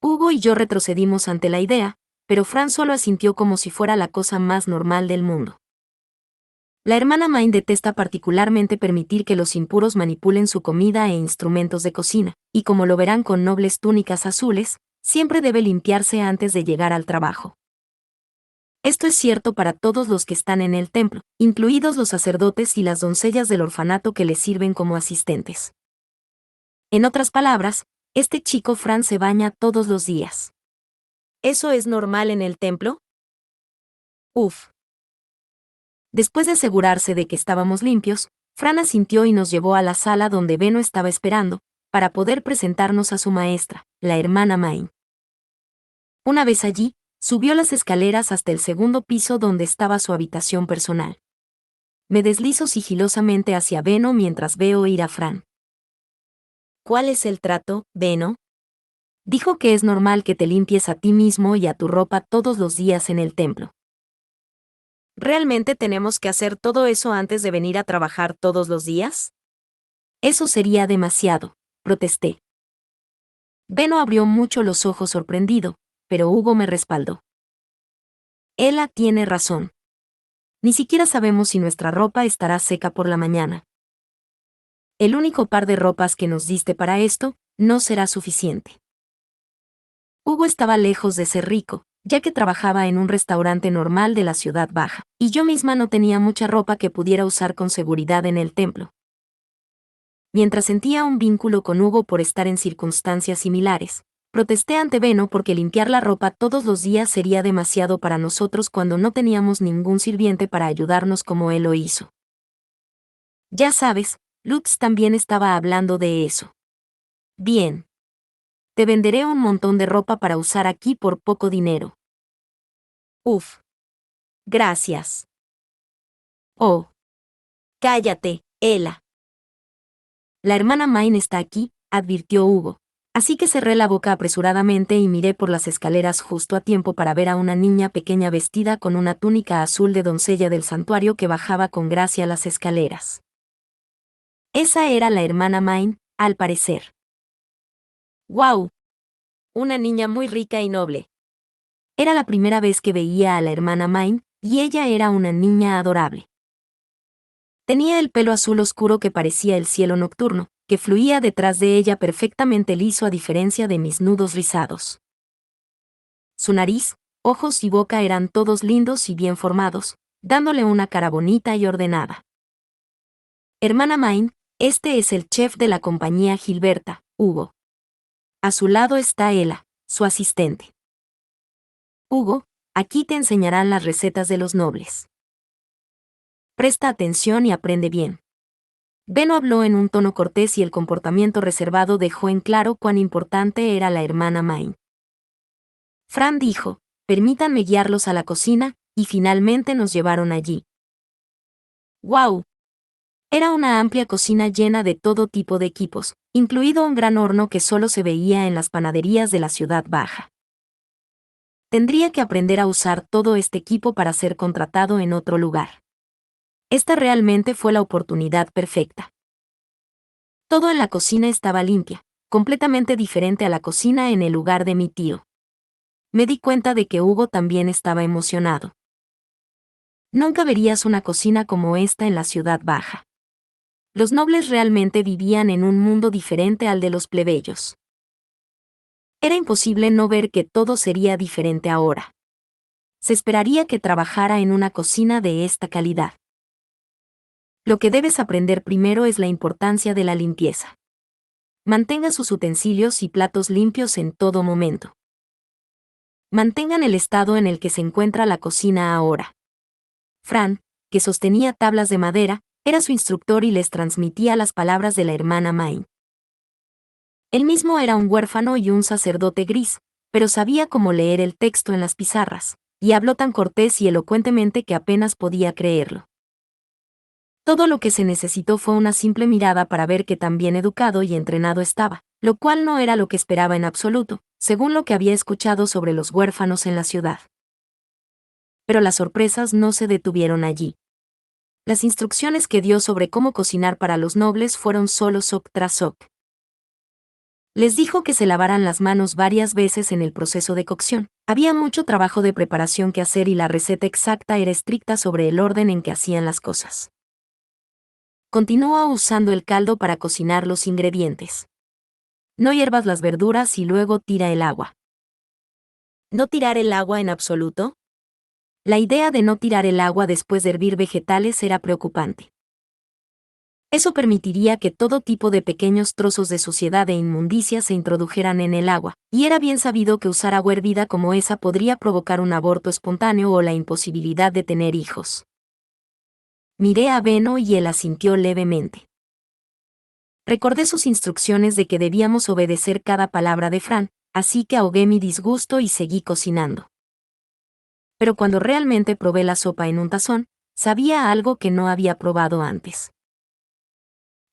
Hugo y yo retrocedimos ante la idea, pero Fran solo asintió como si fuera la cosa más normal del mundo. La hermana Main detesta particularmente permitir que los impuros manipulen su comida e instrumentos de cocina, y como lo verán con nobles túnicas azules, siempre debe limpiarse antes de llegar al trabajo. Esto es cierto para todos los que están en el templo, incluidos los sacerdotes y las doncellas del orfanato que les sirven como asistentes. En otras palabras, este chico Fran se baña todos los días. ¿Eso es normal en el templo? Uf. Después de asegurarse de que estábamos limpios, Fran asintió y nos llevó a la sala donde Beno estaba esperando, para poder presentarnos a su maestra, la hermana Main. Una vez allí, subió las escaleras hasta el segundo piso donde estaba su habitación personal. Me deslizo sigilosamente hacia Beno mientras veo ir a Fran. ¿Cuál es el trato, Beno? Dijo que es normal que te limpies a ti mismo y a tu ropa todos los días en el templo. ¿Realmente tenemos que hacer todo eso antes de venir a trabajar todos los días? Eso sería demasiado, protesté. Beno abrió mucho los ojos sorprendido, pero Hugo me respaldó. Ella tiene razón. Ni siquiera sabemos si nuestra ropa estará seca por la mañana. El único par de ropas que nos diste para esto no será suficiente. Hugo estaba lejos de ser rico, ya que trabajaba en un restaurante normal de la ciudad baja, y yo misma no tenía mucha ropa que pudiera usar con seguridad en el templo. Mientras sentía un vínculo con Hugo por estar en circunstancias similares, protesté ante Beno porque limpiar la ropa todos los días sería demasiado para nosotros cuando no teníamos ningún sirviente para ayudarnos como él lo hizo. Ya sabes, Lutz también estaba hablando de eso. Bien. Te venderé un montón de ropa para usar aquí por poco dinero. Uf. Gracias. Oh. Cállate, Ella. La hermana Main está aquí, advirtió Hugo. Así que cerré la boca apresuradamente y miré por las escaleras justo a tiempo para ver a una niña pequeña vestida con una túnica azul de doncella del santuario que bajaba con gracia las escaleras. Esa era la hermana Main, al parecer. ¡Guau! Una niña muy rica y noble. Era la primera vez que veía a la hermana Main, y ella era una niña adorable. Tenía el pelo azul oscuro que parecía el cielo nocturno, que fluía detrás de ella perfectamente liso a diferencia de mis nudos rizados. Su nariz, ojos y boca eran todos lindos y bien formados, dándole una cara bonita y ordenada. Hermana Main, este es el chef de la compañía Gilberta, Hugo. A su lado está Ella, su asistente. Hugo, aquí te enseñarán las recetas de los nobles. Presta atención y aprende bien. Beno habló en un tono cortés y el comportamiento reservado dejó en claro cuán importante era la hermana Main. Fran dijo, permítanme guiarlos a la cocina, y finalmente nos llevaron allí. ¡Guau! Era una amplia cocina llena de todo tipo de equipos, incluido un gran horno que solo se veía en las panaderías de la ciudad baja. Tendría que aprender a usar todo este equipo para ser contratado en otro lugar. Esta realmente fue la oportunidad perfecta. Todo en la cocina estaba limpia, completamente diferente a la cocina en el lugar de mi tío. Me di cuenta de que Hugo también estaba emocionado. Nunca verías una cocina como esta en la ciudad baja. Los nobles realmente vivían en un mundo diferente al de los plebeyos. Era imposible no ver que todo sería diferente ahora. Se esperaría que trabajara en una cocina de esta calidad. Lo que debes aprender primero es la importancia de la limpieza. Mantenga sus utensilios y platos limpios en todo momento. Mantengan el estado en el que se encuentra la cocina ahora. Fran, que sostenía tablas de madera, era su instructor y les transmitía las palabras de la hermana Main. Él mismo era un huérfano y un sacerdote gris, pero sabía cómo leer el texto en las pizarras, y habló tan cortés y elocuentemente que apenas podía creerlo. Todo lo que se necesitó fue una simple mirada para ver que tan bien educado y entrenado estaba, lo cual no era lo que esperaba en absoluto, según lo que había escuchado sobre los huérfanos en la ciudad. Pero las sorpresas no se detuvieron allí. Las instrucciones que dio sobre cómo cocinar para los nobles fueron solo soc tras soc. Les dijo que se lavaran las manos varias veces en el proceso de cocción. Había mucho trabajo de preparación que hacer y la receta exacta era estricta sobre el orden en que hacían las cosas. Continúa usando el caldo para cocinar los ingredientes. No hiervas las verduras y luego tira el agua. ¿No tirar el agua en absoluto? La idea de no tirar el agua después de hervir vegetales era preocupante. Eso permitiría que todo tipo de pequeños trozos de suciedad e inmundicia se introdujeran en el agua, y era bien sabido que usar agua hervida como esa podría provocar un aborto espontáneo o la imposibilidad de tener hijos. Miré a Beno y él asintió levemente. Recordé sus instrucciones de que debíamos obedecer cada palabra de Fran, así que ahogué mi disgusto y seguí cocinando. Pero cuando realmente probé la sopa en un tazón, sabía algo que no había probado antes.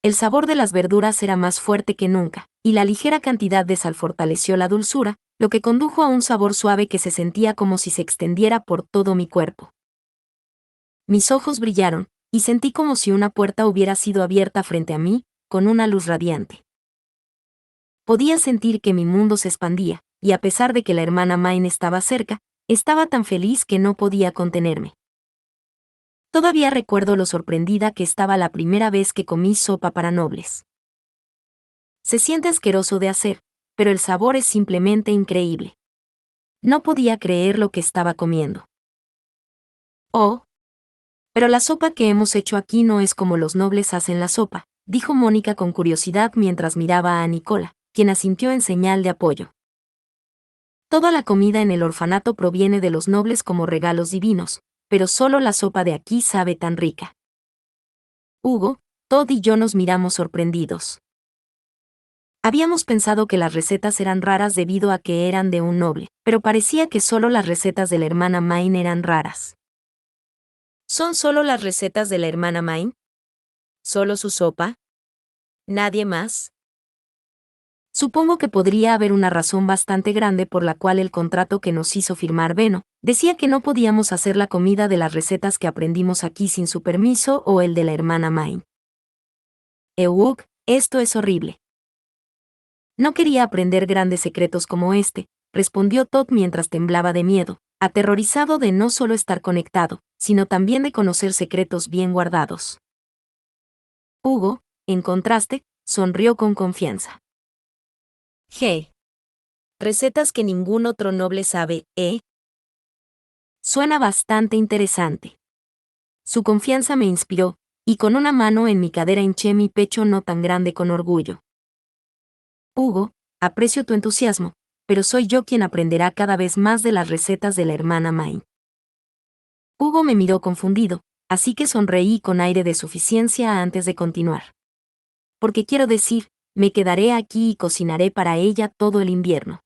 El sabor de las verduras era más fuerte que nunca, y la ligera cantidad de sal fortaleció la dulzura, lo que condujo a un sabor suave que se sentía como si se extendiera por todo mi cuerpo. Mis ojos brillaron, y sentí como si una puerta hubiera sido abierta frente a mí, con una luz radiante. Podía sentir que mi mundo se expandía, y a pesar de que la hermana Main estaba cerca, estaba tan feliz que no podía contenerme. Todavía recuerdo lo sorprendida que estaba la primera vez que comí sopa para nobles. Se siente asqueroso de hacer, pero el sabor es simplemente increíble. No podía creer lo que estaba comiendo. Oh, pero la sopa que hemos hecho aquí no es como los nobles hacen la sopa, dijo Mónica con curiosidad mientras miraba a Nicola, quien asintió en señal de apoyo. Toda la comida en el orfanato proviene de los nobles como regalos divinos, pero solo la sopa de aquí sabe tan rica. Hugo, Todd y yo nos miramos sorprendidos. Habíamos pensado que las recetas eran raras debido a que eran de un noble, pero parecía que solo las recetas de la hermana Main eran raras. ¿Son solo las recetas de la hermana Main? ¿Solo su sopa? ¿Nadie más? Supongo que podría haber una razón bastante grande por la cual el contrato que nos hizo firmar Beno decía que no podíamos hacer la comida de las recetas que aprendimos aquí sin su permiso o el de la hermana Main. Eugh, esto es horrible. No quería aprender grandes secretos como este, respondió Todd mientras temblaba de miedo, aterrorizado de no solo estar conectado, sino también de conocer secretos bien guardados. Hugo, en contraste, sonrió con confianza. Hey. Recetas que ningún otro noble sabe, ¿eh? Suena bastante interesante. Su confianza me inspiró, y con una mano en mi cadera hinché mi pecho no tan grande con orgullo. Hugo, aprecio tu entusiasmo, pero soy yo quien aprenderá cada vez más de las recetas de la hermana Main. Hugo me miró confundido, así que sonreí con aire de suficiencia antes de continuar. Porque quiero decir, me quedaré aquí y cocinaré para ella todo el invierno.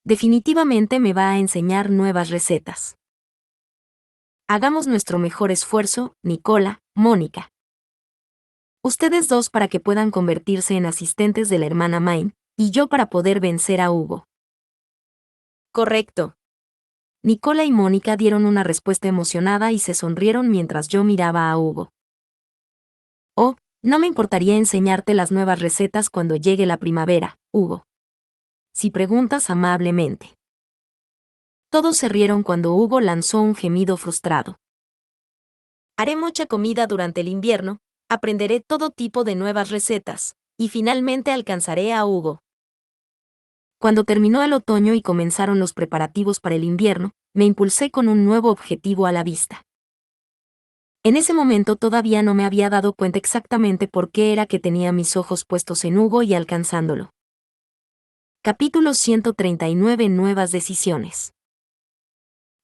Definitivamente me va a enseñar nuevas recetas. Hagamos nuestro mejor esfuerzo, Nicola, Mónica. Ustedes dos para que puedan convertirse en asistentes de la hermana Main, y yo para poder vencer a Hugo. Correcto. Nicola y Mónica dieron una respuesta emocionada y se sonrieron mientras yo miraba a Hugo. Oh, no me importaría enseñarte las nuevas recetas cuando llegue la primavera, Hugo. Si preguntas amablemente. Todos se rieron cuando Hugo lanzó un gemido frustrado. Haré mucha comida durante el invierno, aprenderé todo tipo de nuevas recetas, y finalmente alcanzaré a Hugo. Cuando terminó el otoño y comenzaron los preparativos para el invierno, me impulsé con un nuevo objetivo a la vista. En ese momento todavía no me había dado cuenta exactamente por qué era que tenía mis ojos puestos en Hugo y alcanzándolo. Capítulo 139. Nuevas decisiones.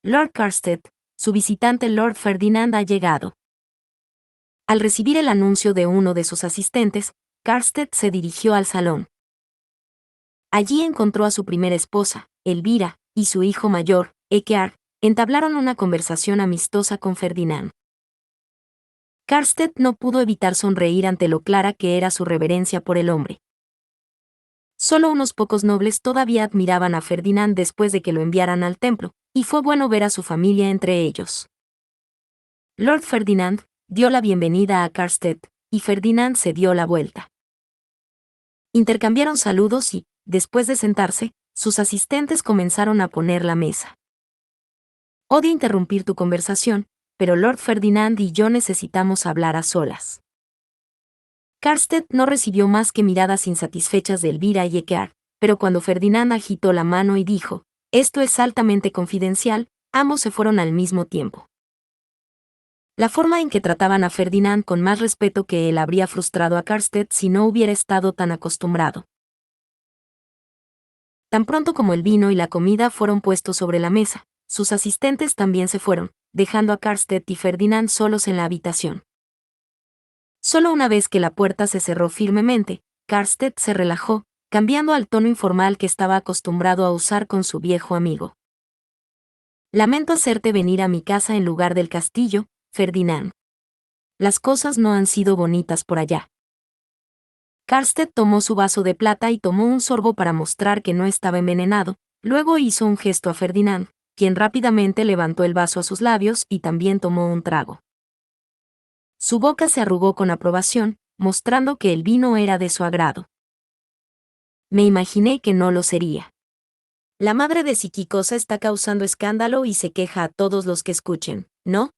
Lord Carstead, su visitante Lord Ferdinand ha llegado. Al recibir el anuncio de uno de sus asistentes, Carstead se dirigió al salón. Allí encontró a su primera esposa, Elvira, y su hijo mayor, Ekeard, entablaron una conversación amistosa con Ferdinand. Carstead no pudo evitar sonreír ante lo clara que era su reverencia por el hombre. Solo unos pocos nobles todavía admiraban a Ferdinand después de que lo enviaran al templo, y fue bueno ver a su familia entre ellos. Lord Ferdinand dio la bienvenida a Carstead, y Ferdinand se dio la vuelta. Intercambiaron saludos y, después de sentarse, sus asistentes comenzaron a poner la mesa. Odio interrumpir tu conversación, pero Lord Ferdinand y yo necesitamos hablar a solas. Carstead no recibió más que miradas insatisfechas de Elvira y Ekeard, pero cuando Ferdinand agitó la mano y dijo, «Esto es altamente confidencial», ambos se fueron al mismo tiempo. La forma en que trataban a Ferdinand con más respeto que él habría frustrado a Carstead si no hubiera estado tan acostumbrado. Tan pronto como el vino y la comida fueron puestos sobre la mesa, sus asistentes también se fueron, dejando a Carstead y Ferdinand solos en la habitación. Solo una vez que la puerta se cerró firmemente, Carstead se relajó, cambiando al tono informal que estaba acostumbrado a usar con su viejo amigo. «Lamento hacerte venir a mi casa en lugar del castillo, Ferdinand. Las cosas no han sido bonitas por allá». Carstead tomó su vaso de plata y tomó un sorbo para mostrar que no estaba envenenado, luego hizo un gesto a Ferdinand, quien rápidamente levantó el vaso a sus labios y también tomó un trago. Su boca se arrugó con aprobación, mostrando que el vino era de su agrado. Me imaginé que no lo sería. La madre de Psiquicosa está causando escándalo y se queja a todos los que escuchen, ¿no?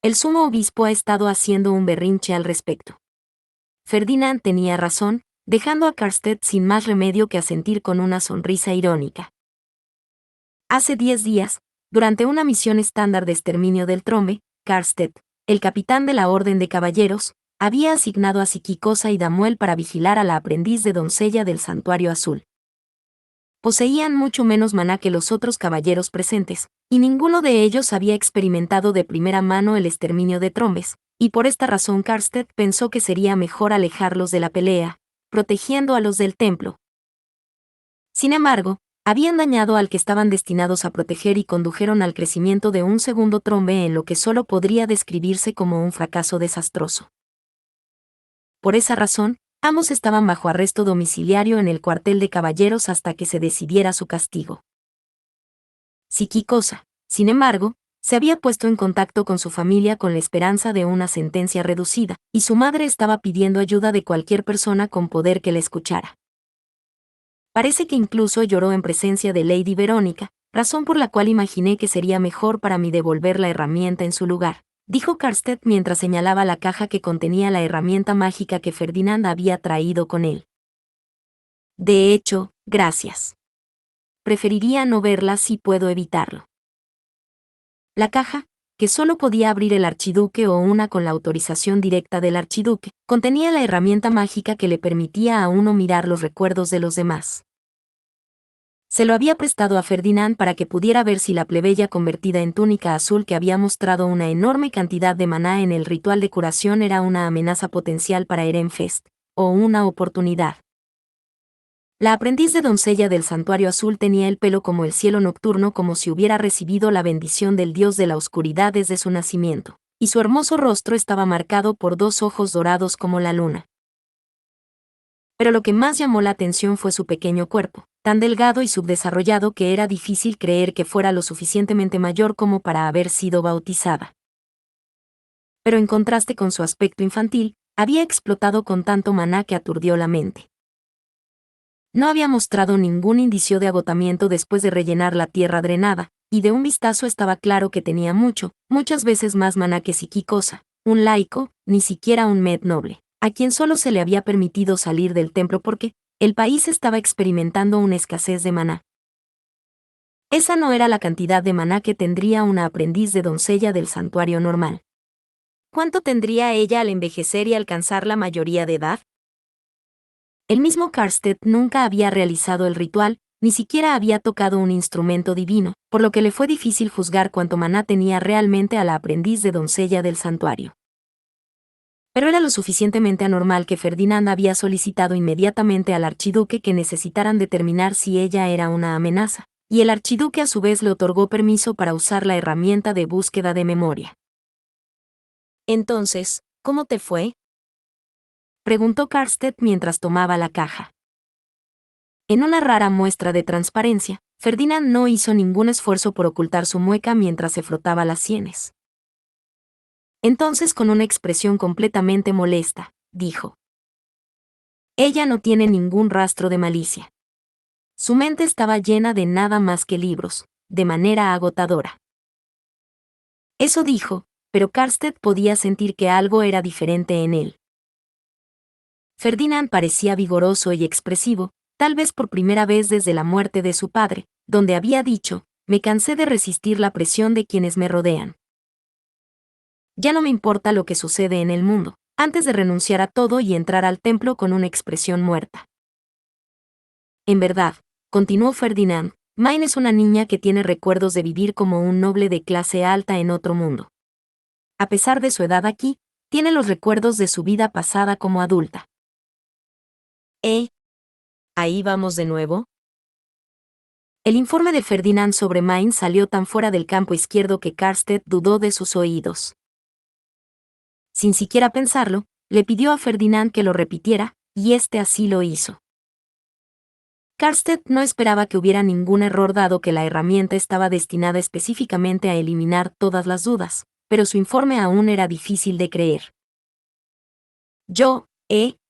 El sumo obispo ha estado haciendo un berrinche al respecto. Ferdinand tenía razón, dejando a Carstead sin más remedio que asentir con una sonrisa irónica. Hace 10 días, durante una misión estándar de exterminio del trombe, Carstead, el capitán de la Orden de Caballeros, había asignado a Psiquicosa y Damuel para vigilar a la aprendiz de doncella del Santuario Azul. Poseían mucho menos maná que los otros caballeros presentes, y ninguno de ellos había experimentado de primera mano el exterminio de trombes, y por esta razón Carstead pensó que sería mejor alejarlos de la pelea, protegiendo a los del templo. Sin embargo, habían dañado al que estaban destinados a proteger y condujeron al crecimiento de un segundo trombe en lo que solo podría describirse como un fracaso desastroso. Por esa razón, ambos estaban bajo arresto domiciliario en el cuartel de caballeros hasta que se decidiera su castigo. Psiquicosa, sin embargo, se había puesto en contacto con su familia con la esperanza de una sentencia reducida, y su madre estaba pidiendo ayuda de cualquier persona con poder que la escuchara. Parece que incluso lloró en presencia de Lady Verónica, razón por la cual imaginé que sería mejor para mí devolver la herramienta en su lugar, dijo Carstead mientras señalaba la caja que contenía la herramienta mágica que Ferdinand había traído con él. De hecho, gracias. Preferiría no verla si puedo evitarlo. La caja, que solo podía abrir el archiduque o una con la autorización directa del archiduque, contenía la herramienta mágica que le permitía a uno mirar los recuerdos de los demás. Se lo había prestado a Ferdinand para que pudiera ver si la plebeya convertida en túnica azul que había mostrado una enorme cantidad de maná en el ritual de curación era una amenaza potencial para Erenfest, o una oportunidad. La aprendiz de doncella del Santuario Azul tenía el pelo como el cielo nocturno, como si hubiera recibido la bendición del dios de la oscuridad desde su nacimiento, y su hermoso rostro estaba marcado por 2 ojos dorados como la luna. Pero lo que más llamó la atención fue su pequeño cuerpo, tan delgado y subdesarrollado que era difícil creer que fuera lo suficientemente mayor como para haber sido bautizada. Pero en contraste con su aspecto infantil, había explotado con tanto maná que aturdió la mente. No había mostrado ningún indicio de agotamiento después de rellenar la tierra drenada, y de un vistazo estaba claro que tenía muchas veces más maná que Psiquicosa, un laico, ni siquiera un med noble, a quien solo se le había permitido salir del templo porque el país estaba experimentando una escasez de maná. Esa no era la cantidad de maná que tendría una aprendiz de doncella del santuario normal. ¿Cuánto tendría ella al envejecer y alcanzar la mayoría de edad? El mismo Karstedt nunca había realizado el ritual, ni siquiera había tocado un instrumento divino, por lo que le fue difícil juzgar cuánto maná tenía realmente a la aprendiz de doncella del santuario. Pero era lo suficientemente anormal que Ferdinand había solicitado inmediatamente al archiduque que necesitaran determinar si ella era una amenaza, y el archiduque a su vez le otorgó permiso para usar la herramienta de búsqueda de memoria. Entonces, ¿cómo te fue?, preguntó Karstedt mientras tomaba la caja. En una rara muestra de transparencia, Ferdinand no hizo ningún esfuerzo por ocultar su mueca mientras se frotaba las sienes. Entonces, con una expresión completamente molesta, dijo: ella no tiene ningún rastro de malicia. Su mente estaba llena de nada más que libros, de manera agotadora. Eso dijo, pero Karstedt podía sentir que algo era diferente en él. Ferdinand parecía vigoroso y expresivo, tal vez por primera vez desde la muerte de su padre, donde había dicho: me cansé de resistir la presión de quienes me rodean. Ya no me importa lo que sucede en el mundo, antes de renunciar a todo y entrar al templo con una expresión muerta. En verdad, continuó Ferdinand, Main es una niña que tiene recuerdos de vivir como un noble de clase alta en otro mundo. A pesar de su edad aquí, tiene los recuerdos de su vida pasada como adulta. ¿Ahí vamos de nuevo? El informe de Ferdinand sobre Main salió tan fuera del campo izquierdo que Karstedt dudó de sus oídos. Sin siquiera pensarlo, le pidió a Ferdinand que lo repitiera, y este así lo hizo. Karstedt no esperaba que hubiera ningún error dado que la herramienta estaba destinada específicamente a eliminar todas las dudas, pero su informe aún era difícil de creer.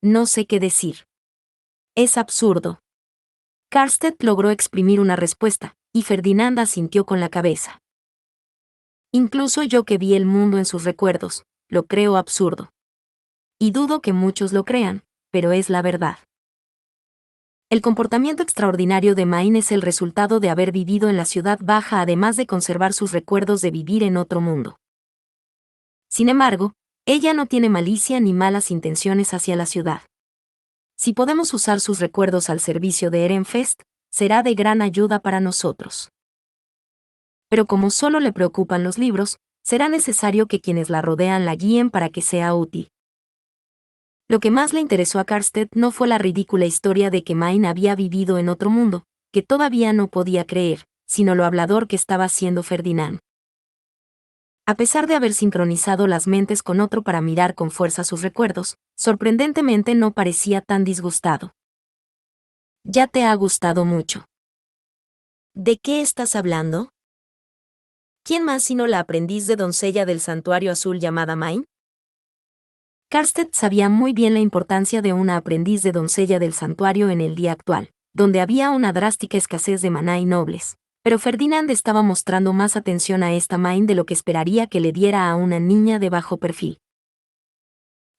No sé qué decir. Es absurdo. Karstedt logró exprimir una respuesta, y Ferdinand asintió con la cabeza. Incluso yo que vi el mundo en sus recuerdos, lo creo absurdo. Y dudo que muchos lo crean, pero es la verdad. El comportamiento extraordinario de Main es el resultado de haber vivido en la ciudad baja además de conservar sus recuerdos de vivir en otro mundo. Sin embargo, ella no tiene malicia ni malas intenciones hacia la ciudad. Si podemos usar sus recuerdos al servicio de Ehrenfest, será de gran ayuda para nosotros. Pero como solo le preocupan los libros, será necesario que quienes la rodean la guíen para que sea útil. Lo que más le interesó a Karstedt no fue la ridícula historia de que Main había vivido en otro mundo, que todavía no podía creer, sino lo hablador que estaba siendo Ferdinand. A pesar de haber sincronizado las mentes con otro para mirar con fuerza sus recuerdos, sorprendentemente no parecía tan disgustado. Ya te ha gustado mucho. ¿De qué estás hablando? ¿Quién más sino la aprendiz de doncella del santuario azul llamada Main? Karstedt sabía muy bien la importancia de una aprendiz de doncella del santuario en el día actual, donde había una drástica escasez de maná y nobles, pero Ferdinand estaba mostrando más atención a esta Main de lo que esperaría que le diera a una niña de bajo perfil.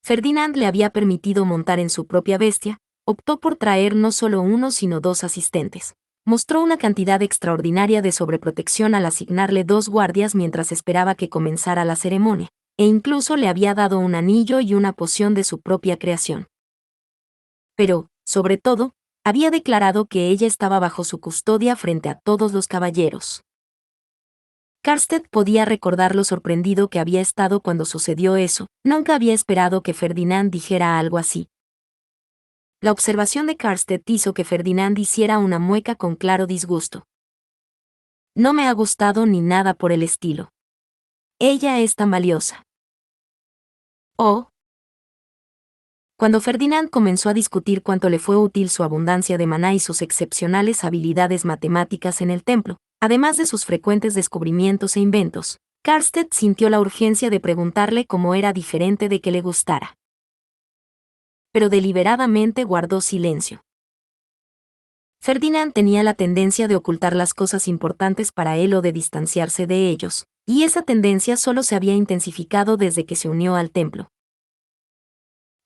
Ferdinand le había permitido montar en su propia bestia, optó por traer no solo uno sino dos asistentes. Mostró una cantidad extraordinaria de sobreprotección al asignarle 2 guardias mientras esperaba que comenzara la ceremonia, e incluso le había dado un anillo y una poción de su propia creación. Pero, sobre todo, había declarado que ella estaba bajo su custodia frente a todos los caballeros. Karstedt podía recordar lo sorprendido que había estado cuando sucedió eso, nunca había esperado que Ferdinand dijera algo así. La observación de Karstedt hizo que Ferdinand hiciera una mueca con claro disgusto. No me ha gustado ni nada por el estilo. Ella es tan valiosa. Oh. Cuando Ferdinand comenzó a discutir cuánto le fue útil su abundancia de maná y sus excepcionales habilidades matemáticas en el templo, además de sus frecuentes descubrimientos e inventos, Karstedt sintió la urgencia de preguntarle cómo era diferente de que le gustara. Pero deliberadamente guardó silencio. Ferdinand tenía la tendencia de ocultar las cosas importantes para él o de distanciarse de ellos, y esa tendencia solo se había intensificado desde que se unió al templo.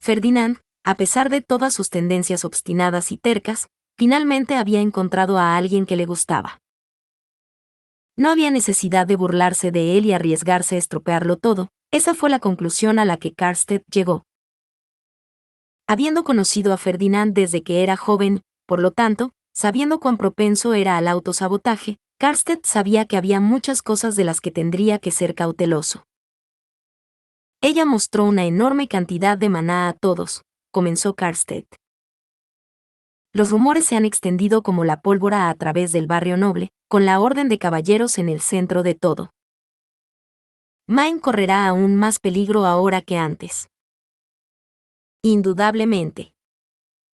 Ferdinand, a pesar de todas sus tendencias obstinadas y tercas, finalmente había encontrado a alguien que le gustaba. No había necesidad de burlarse de él y arriesgarse a estropearlo todo, Esa fue la conclusión a la que Karstedt llegó. Habiendo conocido a Ferdinand desde que era joven, por lo tanto, sabiendo cuán propenso era al autosabotaje, Karstedt sabía que había muchas cosas de las que tendría que ser cauteloso. Ella mostró una enorme cantidad de maná a todos, comenzó Karstedt. Los rumores se han extendido como la pólvora a través del barrio noble, con la orden de caballeros en el centro de todo. Main correrá aún más peligro ahora que antes. Indudablemente.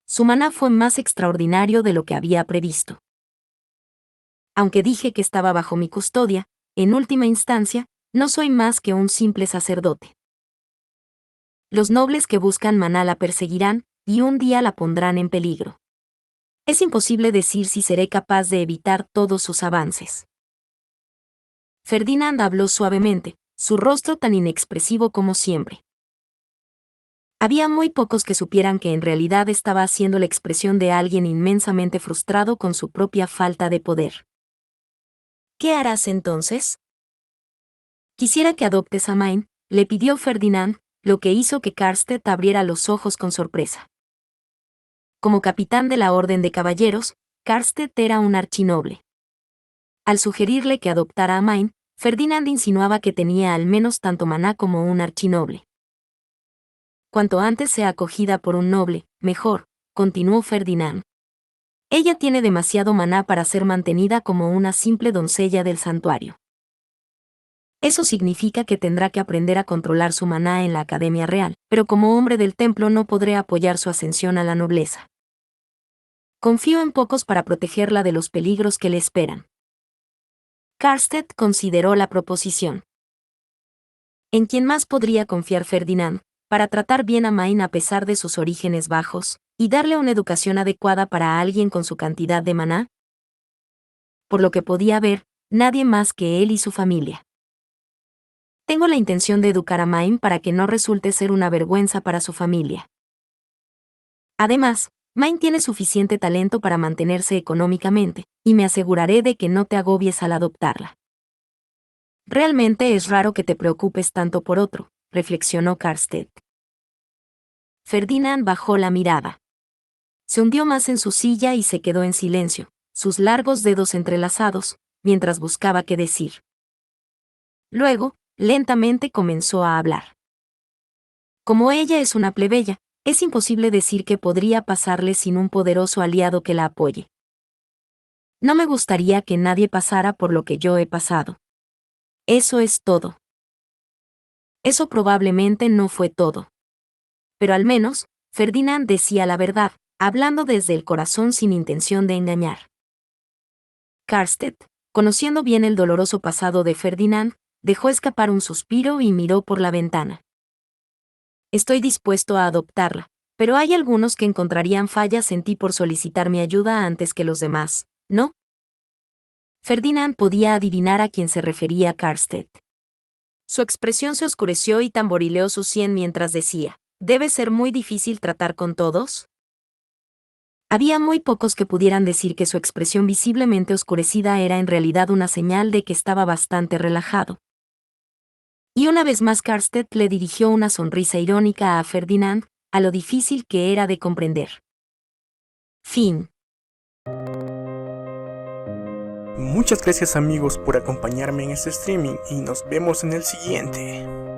Su maná fue más extraordinario de lo que había previsto. Aunque dije que estaba bajo mi custodia, en última instancia, no soy más que un simple sacerdote. Los nobles que buscan maná la perseguirán, y un día la pondrán en peligro. Es imposible decir si seré capaz de evitar todos sus avances. Ferdinand habló suavemente, su rostro tan inexpresivo como siempre. Había muy pocos que supieran que en realidad estaba haciendo la expresión de alguien inmensamente frustrado con su propia falta de poder. ¿Qué harás entonces? Quisiera que adoptes a Main, le pidió Ferdinand, lo que hizo que Karstedt abriera los ojos con sorpresa. Como capitán de la Orden de Caballeros, Karstedt era un archinoble. Al sugerirle que adoptara a Main, Ferdinand insinuaba que tenía al menos tanto maná como un archinoble. Cuanto antes sea acogida por un noble, mejor, continuó Ferdinand. Ella tiene demasiado maná para ser mantenida como una simple doncella del santuario. Eso significa que tendrá que aprender a controlar su maná en la Academia Real, pero como hombre del templo no podré apoyar su ascensión a la nobleza. Confío en pocos para protegerla de los peligros que le esperan. Karstedt consideró la proposición. ¿En quién más podría confiar Ferdinand, para tratar bien a Main a pesar de sus orígenes bajos, y darle una educación adecuada para alguien con su cantidad de maná? Por lo que podía ver, nadie más que él y su familia. Tengo la intención de educar a Main para que no resulte ser una vergüenza para su familia. Además, Main tiene suficiente talento para mantenerse económicamente, y me aseguraré de que no te agobies al adoptarla. Realmente es raro que te preocupes tanto por otro, reflexionó Karstedt. Ferdinand bajó la mirada. Se hundió más en su silla y se quedó en silencio, sus largos dedos entrelazados, mientras buscaba qué decir. Luego, lentamente comenzó a hablar. Como ella es una plebeya, es imposible decir qué podría pasarle sin un poderoso aliado que la apoye. No me gustaría que nadie pasara por lo que yo he pasado. Eso es todo. Eso probablemente no fue todo. Pero al menos, Ferdinand decía la verdad, hablando desde el corazón sin intención de engañar. Karstedt, conociendo bien el doloroso pasado de Ferdinand, dejó escapar un suspiro y miró por la ventana. Estoy dispuesto a adoptarla, pero hay algunos que encontrarían fallas en ti por solicitar mi ayuda antes que los demás, ¿no? Ferdinand podía adivinar a quién se refería Karstedt. Su expresión se oscureció y tamborileó su sien mientras decía, ¿debe ser muy difícil tratar con todos? Había muy pocos que pudieran decir que su expresión visiblemente oscurecida era en realidad una señal de que estaba bastante relajado. Y una vez más Karstedt le dirigió una sonrisa irónica a Ferdinand, a lo difícil que era de comprender. Fin. Muchas gracias amigos por acompañarme en este streaming y nos vemos en el siguiente.